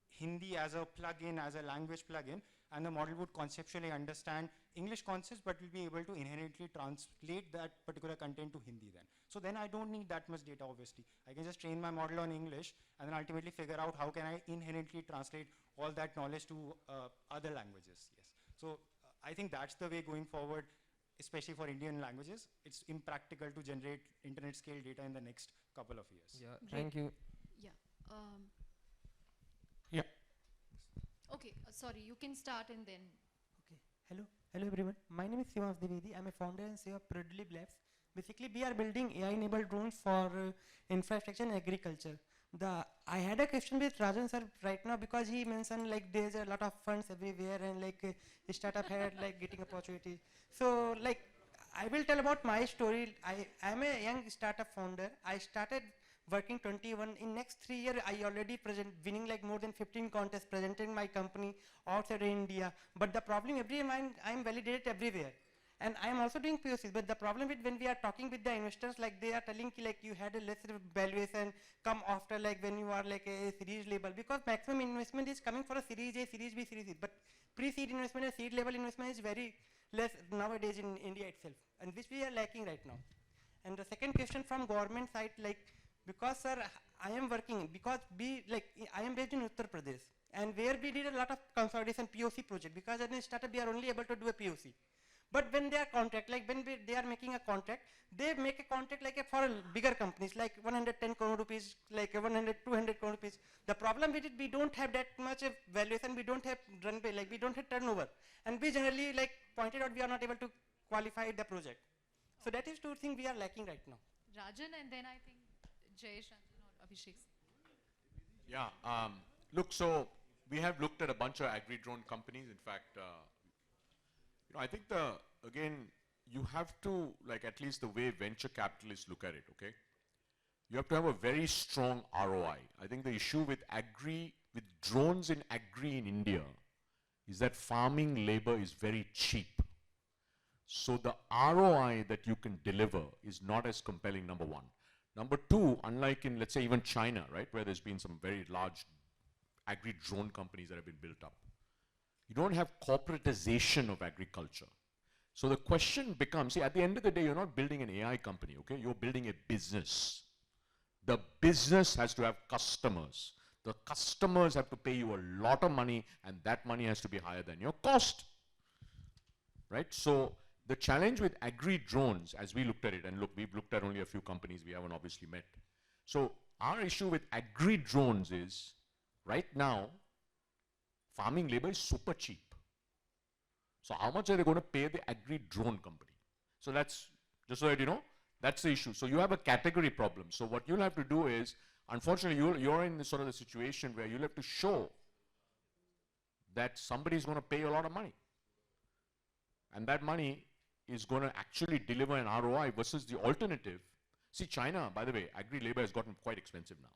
Hindi as a plugin, as a language plugin, and the model would conceptually understand English concepts, but will be able to inherently translate that particular content to Hindi then. So then I don't need that much data, obviously. I can just train my model on English, and then ultimately figure out how can I inherently translate all that knowledge to other languages. Yes. So I think that's the way going forward, especially for Indian languages. It's impractical to generate internet scale data in the next couple of years. Yeah, thank you. Yeah. Yeah. Okay, sorry, you can start and then. Okay. Hello everyone. My name is Sivash Divedi. I'm a founder and CEO of Predlib Labs. Basically, we are building AI-enabled drones for infrastructure and agriculture. I had a question with Rajan sir right now because he mentioned like there's a lot of funds everywhere and like a startup had like getting opportunities. So like I will tell about my story. I'm a young startup founder. I started working 21. In next 3 years, I already winning like more than 15 contests, presenting my company outside India. But the problem I'm validated everywhere. And I am also doing POCs, but the problem with when we are talking with the investors, like they are telling like you had a lesser valuation, come after like when you are like a series level, because maximum investment is coming for a series A, series B, series C. But pre-seed investment and seed level investment is very less nowadays in India itself, and which we are lacking right now. And the second question from government side, like because sir, I am working because I am based in Uttar Pradesh, and where we did a lot of consolidation POC project because as a startup we are only able to do a POC. But when they are contract, like when they are making a contract, they make a contract like for bigger companies, like 110 crore rupees, like 100, 200 crore rupees. The problem with it, we don't have that much of valuation, we don't have runway, like we don't have turnover. And we generally like pointed out we are not able to qualify the project. So that is two things we are lacking right now. Rajan and then I think Jayesh or Abhishek. Yeah, look, so we have looked at a bunch of agri-drone companies. In fact, I think again, you have to, like at least the way venture capitalists look at it, okay? You have to have a very strong ROI. I think the issue with drones in agri in India is that farming labor is very cheap. So the ROI that you can deliver is not as compelling, number one. Number two, unlike in, let's say, even China, right, where there's been some very large agri-drone companies that have been built up, you don't have corporatization of agriculture. So the question becomes, see, at the end of the day, you're not building an AI company, okay? You're building a business. The business has to have customers. The customers have to pay you a lot of money, and that money has to be higher than your cost, right? So the challenge with agri-drones, as we looked at it, and look, we've looked at only a few companies we haven't obviously met. So our issue with agri-drones is, right now, farming labor is super cheap. So how much are they going to pay the agri-drone company? So that's, just so that you know, that's the issue. So you have a category problem. So what you'll have to do is, unfortunately, you're in this sort of the situation where you'll have to show that somebody's going to pay you a lot of money. And that money is going to actually deliver an ROI versus the alternative. See, China, by the way, agri-labor has gotten quite expensive now.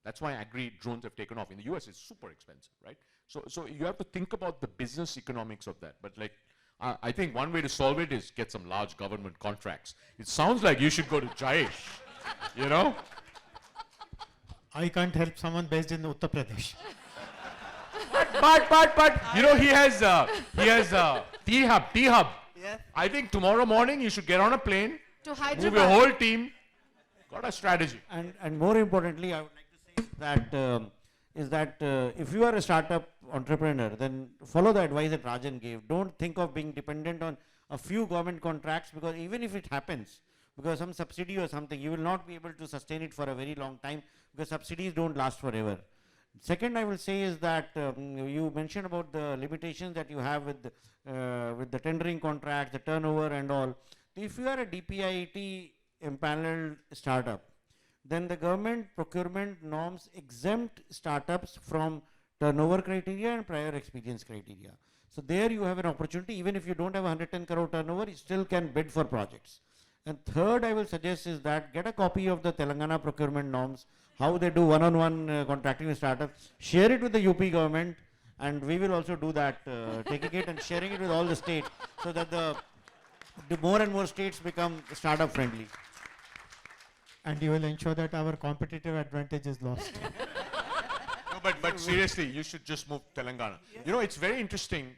That's why agri-drones have taken off. In the US, it's super expensive, right? So you have to think about the business economics of that. But like, I think one way to solve it is get some large government contracts. It sounds like you should go to Jayesh, you know? I can't help someone based in Uttar Pradesh. But you know, he has T-Hub. Yes. I think tomorrow morning you should get on a plane, To move Hyderabad. your whole team, got a strategy. And more importantly, I would like to say that if you are a startup entrepreneur, then follow the advice that Rajan gave. Don't think of being dependent on a few government contracts, because even if it happens, because some subsidy or something, you will not be able to sustain it for a very long time, because subsidies don't last forever. Second, I will say is that you mentioned about the limitations that you have with the tendering contracts, the turnover and all. If you are a DPIIT empaneled startup, then the government procurement norms exempt startups from turnover criteria and prior experience criteria. So there you have an opportunity. Even if you don't have 110 crore turnover, you still can bid for projects. And third, I will suggest is that get a copy of the Telangana procurement norms, how they do one-on-one contracting with startups, share it with the UP government, and we will also do that, taking it and sharing it with all the states, so that the more and more states become startup friendly. And you will ensure that our competitive advantage is lost. No, but seriously, you should just move Telangana. You know, it's very interesting.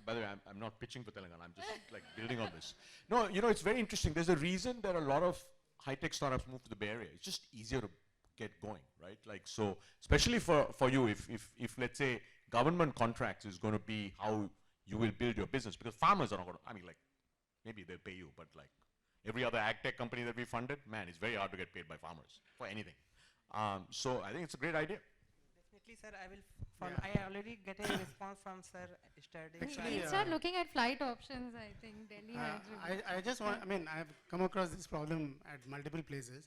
By the way, I'm not pitching for Telangana. I'm just like building on this. No, you know, it's very interesting. There's a reason that a lot of high-tech startups move to the Bay Area. It's just easier to get going, right? Like, so, especially for you, if let's say government contracts is going to be how you will build your business, because farmers are not going to, I mean, like, maybe they'll pay you, but like every other ag tech company that we funded, man, it's very hard to get paid by farmers for anything. So I think it's a great idea. Definitely, sir. I will follow. I already get a response from sir yesterday. Actually, start looking at flight options, I think, Delhi, Hyderabad. I just want, I mean, I've come across this problem at multiple places.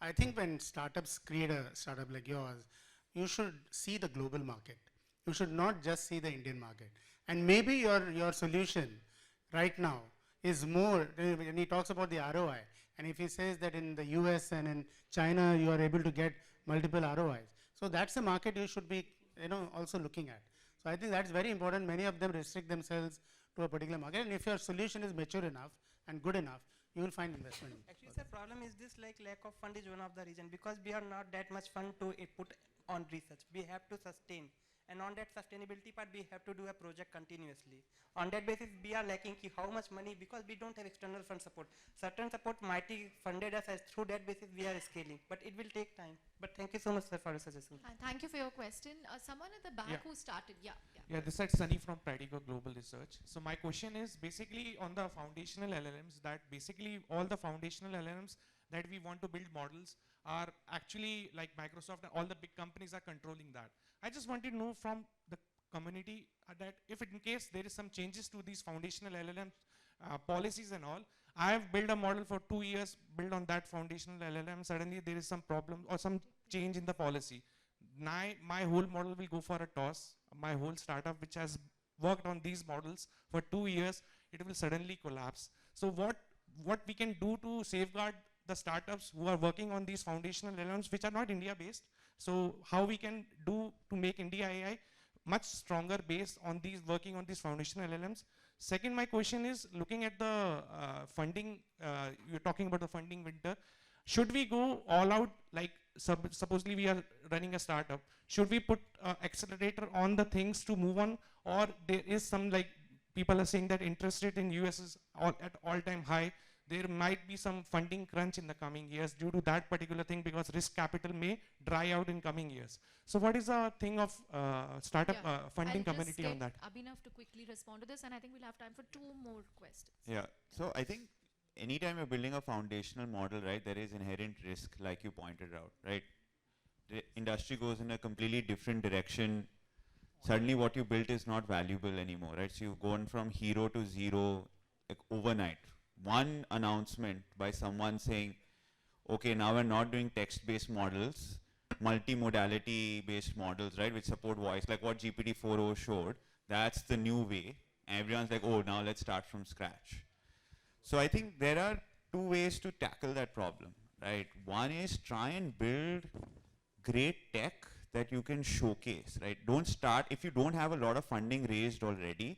I think when startups create a startup like yours, you should see the global market. You should not just see the Indian market. And maybe your solution right now is more, when he talks about the ROI, and if he says that in the US and in China you are able to get multiple ROIs, so that's a market you should be, you know, also looking at. So I think that's very important. Many of them restrict themselves to a particular market, and if your solution is mature enough and good enough, you will find investment. Actually, sir, problem is this, like lack of fund is one of the reason, because we are not that much fund to put on research. We have to sustain. And on that sustainability part, we have to do a project continuously. On that basis, we are lacking how much money, because we don't have external fund support. Certain support might be funded us, as through that basis we are scaling, but it will take time. But thank you so much, sir, for your suggestion. Thank you for your question. Someone at the back who started, Yeah, this is Sunny from Pradigo Global Research. So my question is basically on the foundational LLMs, that basically all the foundational LLMs that we want to build models are actually like Microsoft and all the big companies are controlling that. I just wanted to know from the community that if in case there is some changes to these foundational LLM policies and all, I have built a model for 2 years, built on that foundational LLM, suddenly there is some problem or some change in the policy. My whole model will go for a toss. My whole startup, which has worked on these models for 2 years, it will suddenly collapse. So what we can do to safeguard the startups who are working on these foundational LLMs, which are not India based? So how we can do to make IndiaAI much stronger based on these, working on these foundational LLMs? Second, my question is looking at the funding, you're talking about the funding winter. Should we go all out, like supposedly we are running a startup, should we put accelerator on the things to move on, or there is some, like people are saying that interest rate in US is at all-time high, there might be some funding crunch in the coming years due to that particular thing, because risk capital may dry out in coming years. So what is the thing of startup funding community on that? Abhinav to quickly respond to this, and I think we'll have time for 2 more questions. Yeah, so I think anytime you're building a foundational model, right, there is inherent risk, like you pointed out, right? The industry goes in a completely different direction. Suddenly what you built is not valuable anymore, right? So you've gone from hero to zero, like overnight. One announcement by someone saying, okay, now we're not doing text-based models, multimodality-based models, right, which support voice, like what GPT-4o showed. That's the new way. And everyone's like, oh, now let's start from scratch. So I think there are 2 ways to tackle that problem, right? One is try and build great tech that you can showcase, right? Don't start, if you don't have a lot of funding raised already,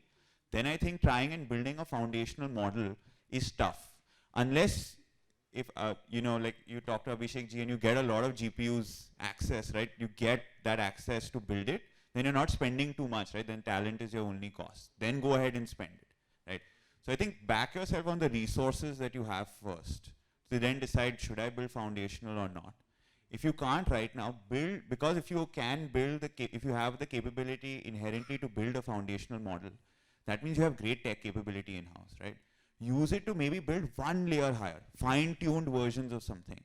then I think trying and building a foundational model is tough. Unless, if, you know, like you talk to Abhishek ji and you get a lot of GPUs access, right? You get that access to build it, then you're not spending too much, right? Then talent is your only cost. Then go ahead and spend it, right? So I think back yourself on the resources that you have first, to then decide, should I build foundational or not? If you can't right now, build, because if you can build, if you have the capability inherently to build a foundational model, that means you have great tech capability in-house, right? Use it to maybe build one layer higher, fine-tuned versions of something.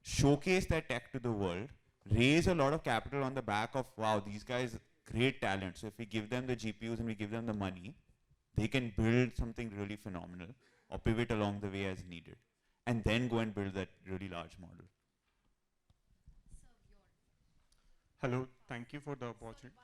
Showcase that tech to the world, raise a lot of capital on the back of, wow, these guys, great talent. So if we give them the GPUs and we give them the money, they can build something really phenomenal or pivot along the way as needed. And then go and build that really large model. Hello, thank you for the opportunity.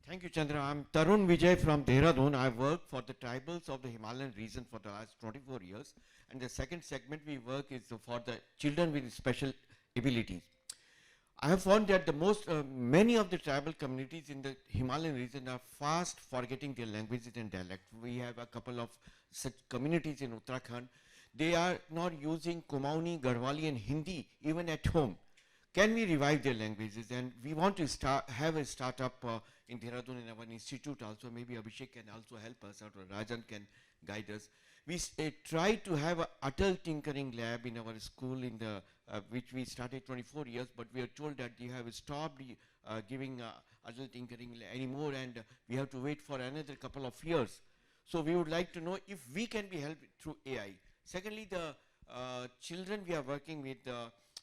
Thank you, Chandra. I'm Tarun Vijay from Dehradun. I work for the tribals of the Himalayan region for the last 24 years. And the second segment we work is for the children with special abilities. I have found that many of the tribal communities in the Himalayan region are fast forgetting their languages and dialects. We have a couple of such communities in Uttarakhand. They are not using Kumaoni, Garhwali and Hindi even at home. Can we revive their languages? And we want to have a startup in Dehradun in our institute also. Maybe Abhishek can also help us out, or Rajan can guide us. We tried to have an Atal Tinkering Lab in our school, which we started 24 years, but we are told that they have stopped giving Atal Tinkering anymore, and we have to wait for another couple of years. So we would like to know if we can be helped through AI. Secondly, the children we are working with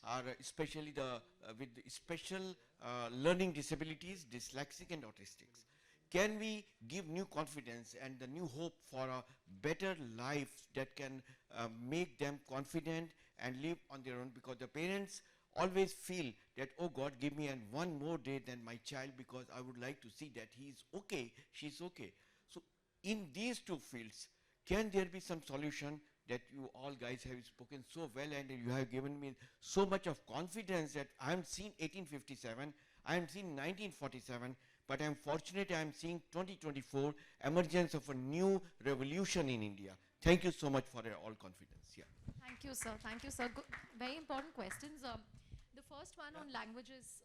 are especially with special learning disabilities, dyslexic and autistics. Can we give new confidence and the new hope for a better life that can make them confident and live on their own? Because the parents always feel that, oh God, give me one more day than my child, because I would like to see that he is okay, she's okay. So in these two fields, can there be some solution that you all guys have spoken so well, and you have given me so much of confidence that I am seeing 1857, I am seeing 1947, but I am fortunate I am seeing 2024 emergence of a new revolution in India. Thank you so much for your all confidence. Yeah. Thank you, sir. Thank you, sir. Very important questions. The first one on languages.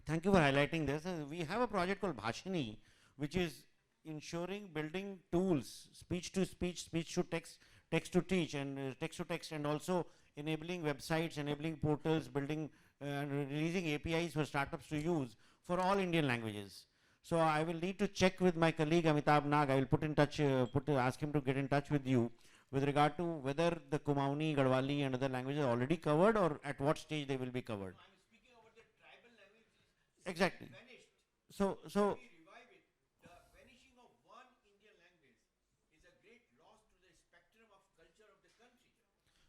Thank you for highlighting this. We have a project called Bhashini, which is ensuring building tools, speech to speech, speech to text, text to teach, and text to text, and also enabling websites, enabling portals, building and releasing APIs for startups to use for all Indian languages. So I will need to check with my colleague Amitabh Nag. I will put in touch, ask him to get in touch with you with regard to whether the Kumaoni, Garhwali and other languages are already covered, or at what stage they will be covered. I'm speaking about the tribal languages. Exactly. Vanished. So Revive it. The vanishing of one Indian language is a great loss to the spectrum of culture of the country.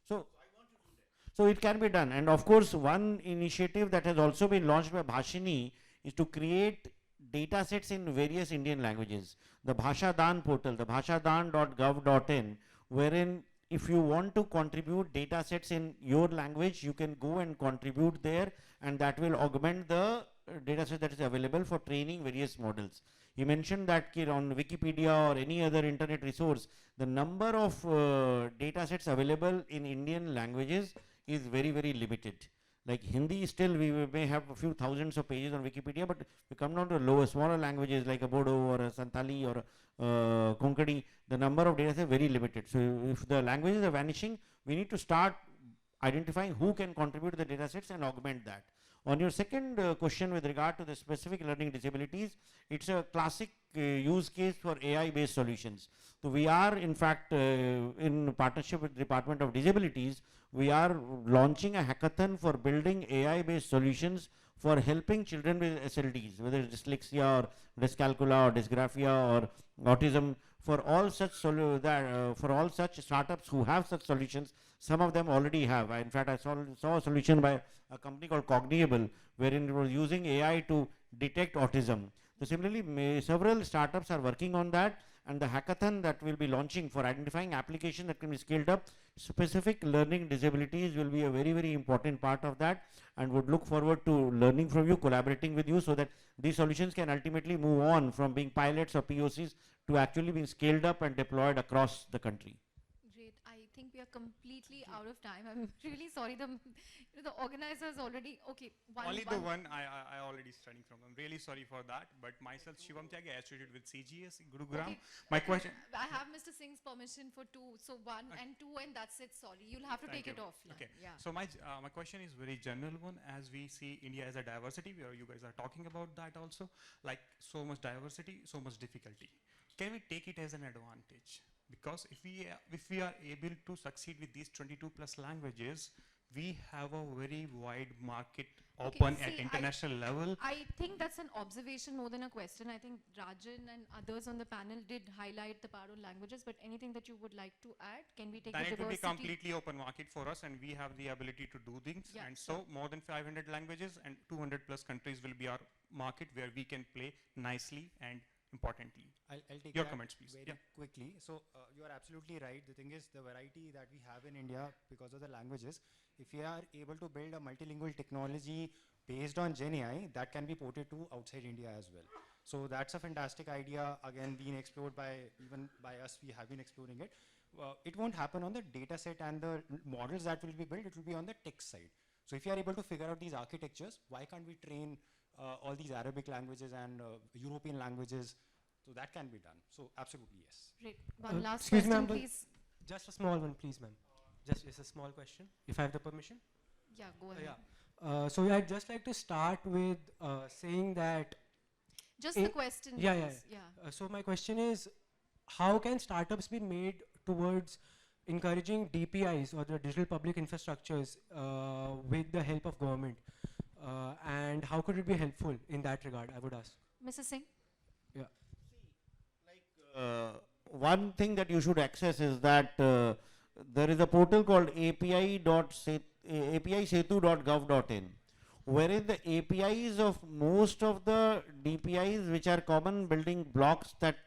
So I want to do that. So it can be done. And of course, one initiative that has also been launched by Bhashini is to create data sets in various Indian languages. The Bhashadan portal, the bhashadan.gov.in, wherein if you want to contribute data sets in your language, you can go and contribute there, and that will augment the data set that is available for training various models. You mentioned that on Wikipedia or any other internet resource, the number of data sets available in Indian languages is very, very limited. Like Hindi, still we may have a few thousands of pages on Wikipedia, but we come down to lower, smaller languages like a Bodo or a Santali or a Konkani, the number of data sets are very limited. So if the languages are vanishing, we need to start identifying who can contribute to the data sets and augment that. On your second question with regard to the specific learning disabilities, it's a classic use case for AI-based solutions. So we are in fact in partnership with the Department of Disabilities, we are launching a hackathon for building AI-based solutions for helping children with SLDs, whether it's dyslexia or dyscalculia or dysgraphia or autism. For all such for all such startups who have such solutions, some of them already have. In fact, I saw a solution by a company called Cognable, wherein it was using AI to detect autism. So similarly, several startups are working on that, and the hackathon that we'll be launching for identifying applications that can be scaled up, specific learning disabilities will be a very, very important part of that, and would look forward to learning from you, collaborating with you, so that these solutions can ultimately move on from being pilots or POCs to actually being scaled up and deployed across the country. Great. I think we are completely out of time. I'm really sorry. The organizers already, okay. Only the one I already studying from. I'm really sorry for that. But myself, Shivam Tyagi, I studied with CGS in Gurugram. Okay, My okay, question. I have Mr. Singh's permission for 2. So 1 and 2 and that's it. Sorry. You'll have to Thank take it you. offline. Okay. Yeah. So my question is very general one. As we see India as a diversity, where you guys are talking about that also, like so much diversity, so much difficulty. Can we take it as an advantage? Because if we are able to succeed with these 22 plus languages, we have a very wide market open at see, international level. I think that's an observation more than a question. I think Rajan and others on the panel did highlight the power of languages, but anything that you would like to add? Can we take Then the it will be diversity? completely open market for us, and we have the ability to do things. Yeah, and so more than 500 languages and 200 plus countries will be our market where we can play nicely and importantly. I'll take your that comments, please. very Yeah. quickly. So you are absolutely right. The thing is, the variety that we have in India because of the languages, if we are able to build a multilingual technology based on Gen AI, that can be ported to outside India as well. So that's a fantastic idea, again, being explored even by us. We have been exploring it. It won't happen on the data set and the models that will be built. It will be on the tech side. So if you are able to figure out these architectures, why can't we train all these Arabic languages and European languages? So that can be done. So absolutely, yes. Great. One last Excuse me, question, ma'am, please. just a small one, please, ma'am. Just a small question, if I have the permission. Yeah, go ahead. So I'd just like to start with saying that. Just the question, Yeah. please. Yeah. So my question is, how can startups be made towards encouraging DPIs or the digital public infrastructures with the help of government? And how could it be helpful in that regard, I would ask? Mrs. Singh? Yeah. One thing that you should access is that there is a portal called apisetu.gov.in, wherein the APIs of most of the DPIs, which are common building blocks that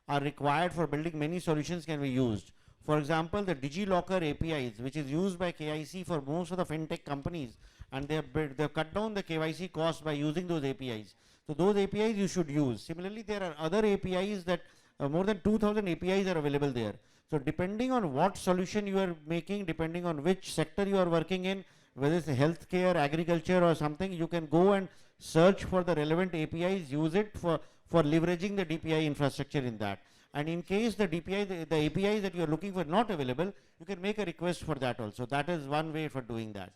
are required for building many solutions, can be used. For example, the DigiLocker APIs, which is used by KIC for most of the fintech companies, and they have cut down the KYC cost by using those APIs. So those APIs you should use. Similarly, there are other APIs that more than 2,000 APIs are available there. So depending on what solution you are making, depending on which sector you are working in, whether it's healthcare, agriculture or something, you can go and search for the relevant APIs, use it for leveraging the DPI infrastructure in that. And in case the DPI, the APIs that you are looking for not available, you can make a request for that also. That is one way for doing that.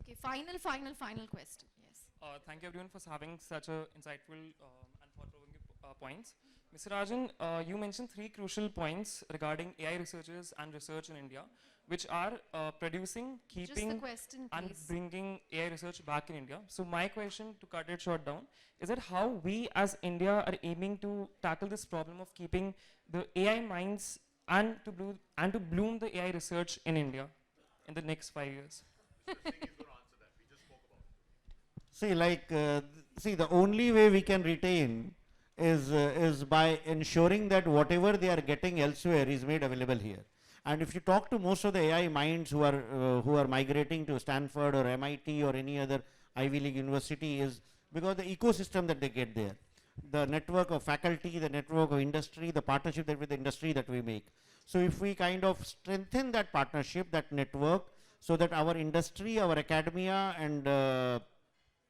Okay, final question. Yes. Thank you everyone for having such a insightful and thought-provoking points. Mr. Rajan, you mentioned 3 crucial points regarding AI researchers and research in India, which are producing, keeping, question, and please. bringing AI research back in India. So my question, to cut it short down, is that how we as India are aiming to tackle this problem of keeping the AI minds and to bloom the AI research in India in the next 5 years? See, the only way we can retain is by ensuring that whatever they are getting elsewhere is made available here. And if you talk to most of the AI minds who are migrating to Stanford or MIT or any other Ivy League university, is because the ecosystem that they get there, the network of faculty, the network of industry, the partnership that with the industry that we make. So if we kind of strengthen that partnership, that network, so that our industry, our academia and the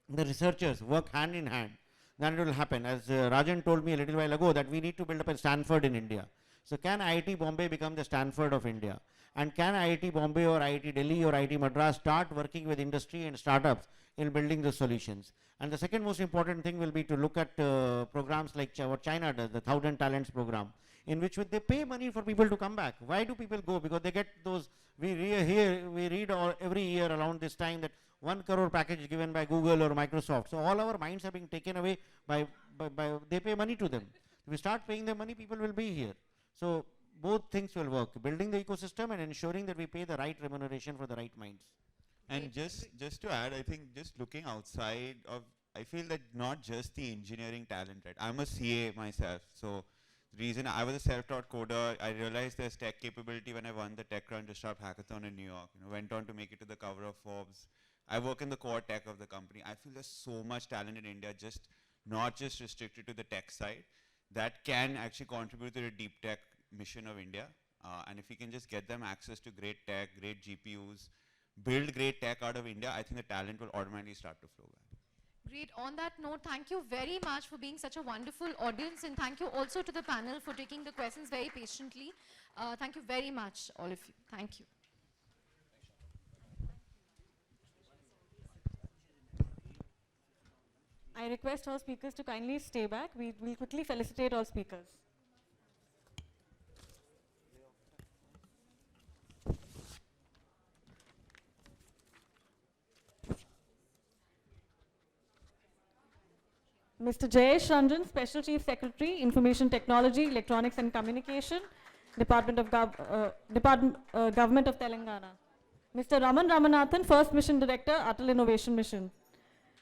researchers work hand in hand, then it will happen. As Rajan told me a little while ago, that we need to build up a Stanford in India. So can IIT Bombay become the Stanford of India? And can IIT Bombay or IIT Delhi or IIT Madras start working with industry and startups in building the solutions? And the second most important thing will be to look at programs like what China does, the 1,000 Talents program, in which they pay money for people to come back. Why do people go? Because they get those, we read every year around this time that 1 crore package given by Google or Microsoft. So all our minds are being taken away by they pay money to them. If we start paying them money, people will be here. So both things will work, building the ecosystem and ensuring that we pay the right remuneration for the right minds. And just to add, I think just looking outside of, I feel that not just the engineering talent, right? I'm a CA myself, so the reason I was a self-taught coder, I realized there's tech capability when I won the TechCrunch Disrupt Hackathon in New York. Went on to make it to the cover of Forbes. I work in the core tech of the company. I feel there's so much talent in India, not just restricted to the tech side, that can actually contribute to the deep tech mission of India. And if we can just get them access to great tech, great GPUs, build great tech out of India, I think the talent will automatically start to flow back. Great. On that note, thank you very much for being such a wonderful audience, and thank you also to the panel for taking the questions very patiently. Thank you very much, all of you. Thank you. I request all speakers to kindly stay back. We will quickly felicitate all speakers. Mr. Jayesh Ranjan, Special Chief Secretary, Information Technology, Electronics and Communication, Government of Telangana. Mr. Raman Ramanathan, First Mission Director, Atal Innovation Mission.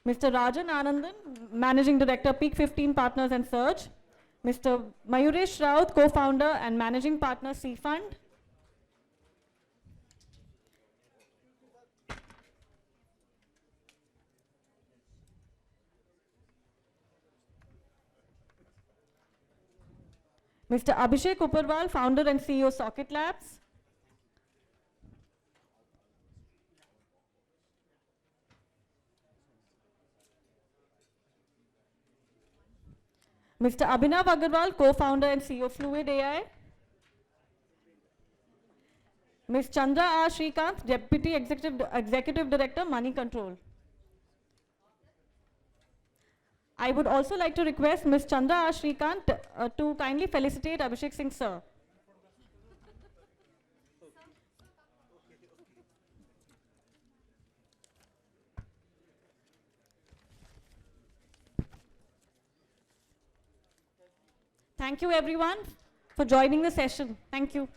Mr. Rajan Anandan, Managing Director, Peak 15 Partners and Surge. Mr. Mayuresh Raut, Co-Founder and Managing Partner, C Fund. Mr. Abhishek Upperwal, Founder and CEO, Socket Labs. Mr. Abhinav Agarwal, Co-Founder and CEO, Fluid AI. Ms. Chandra R. Srikanth, Deputy Executive Director, Money Control. I would also like to request Ms. Chandra R. Srikanth to kindly felicitate Abhishek Singh, sir. Thank you everyone for joining the session. Thank you.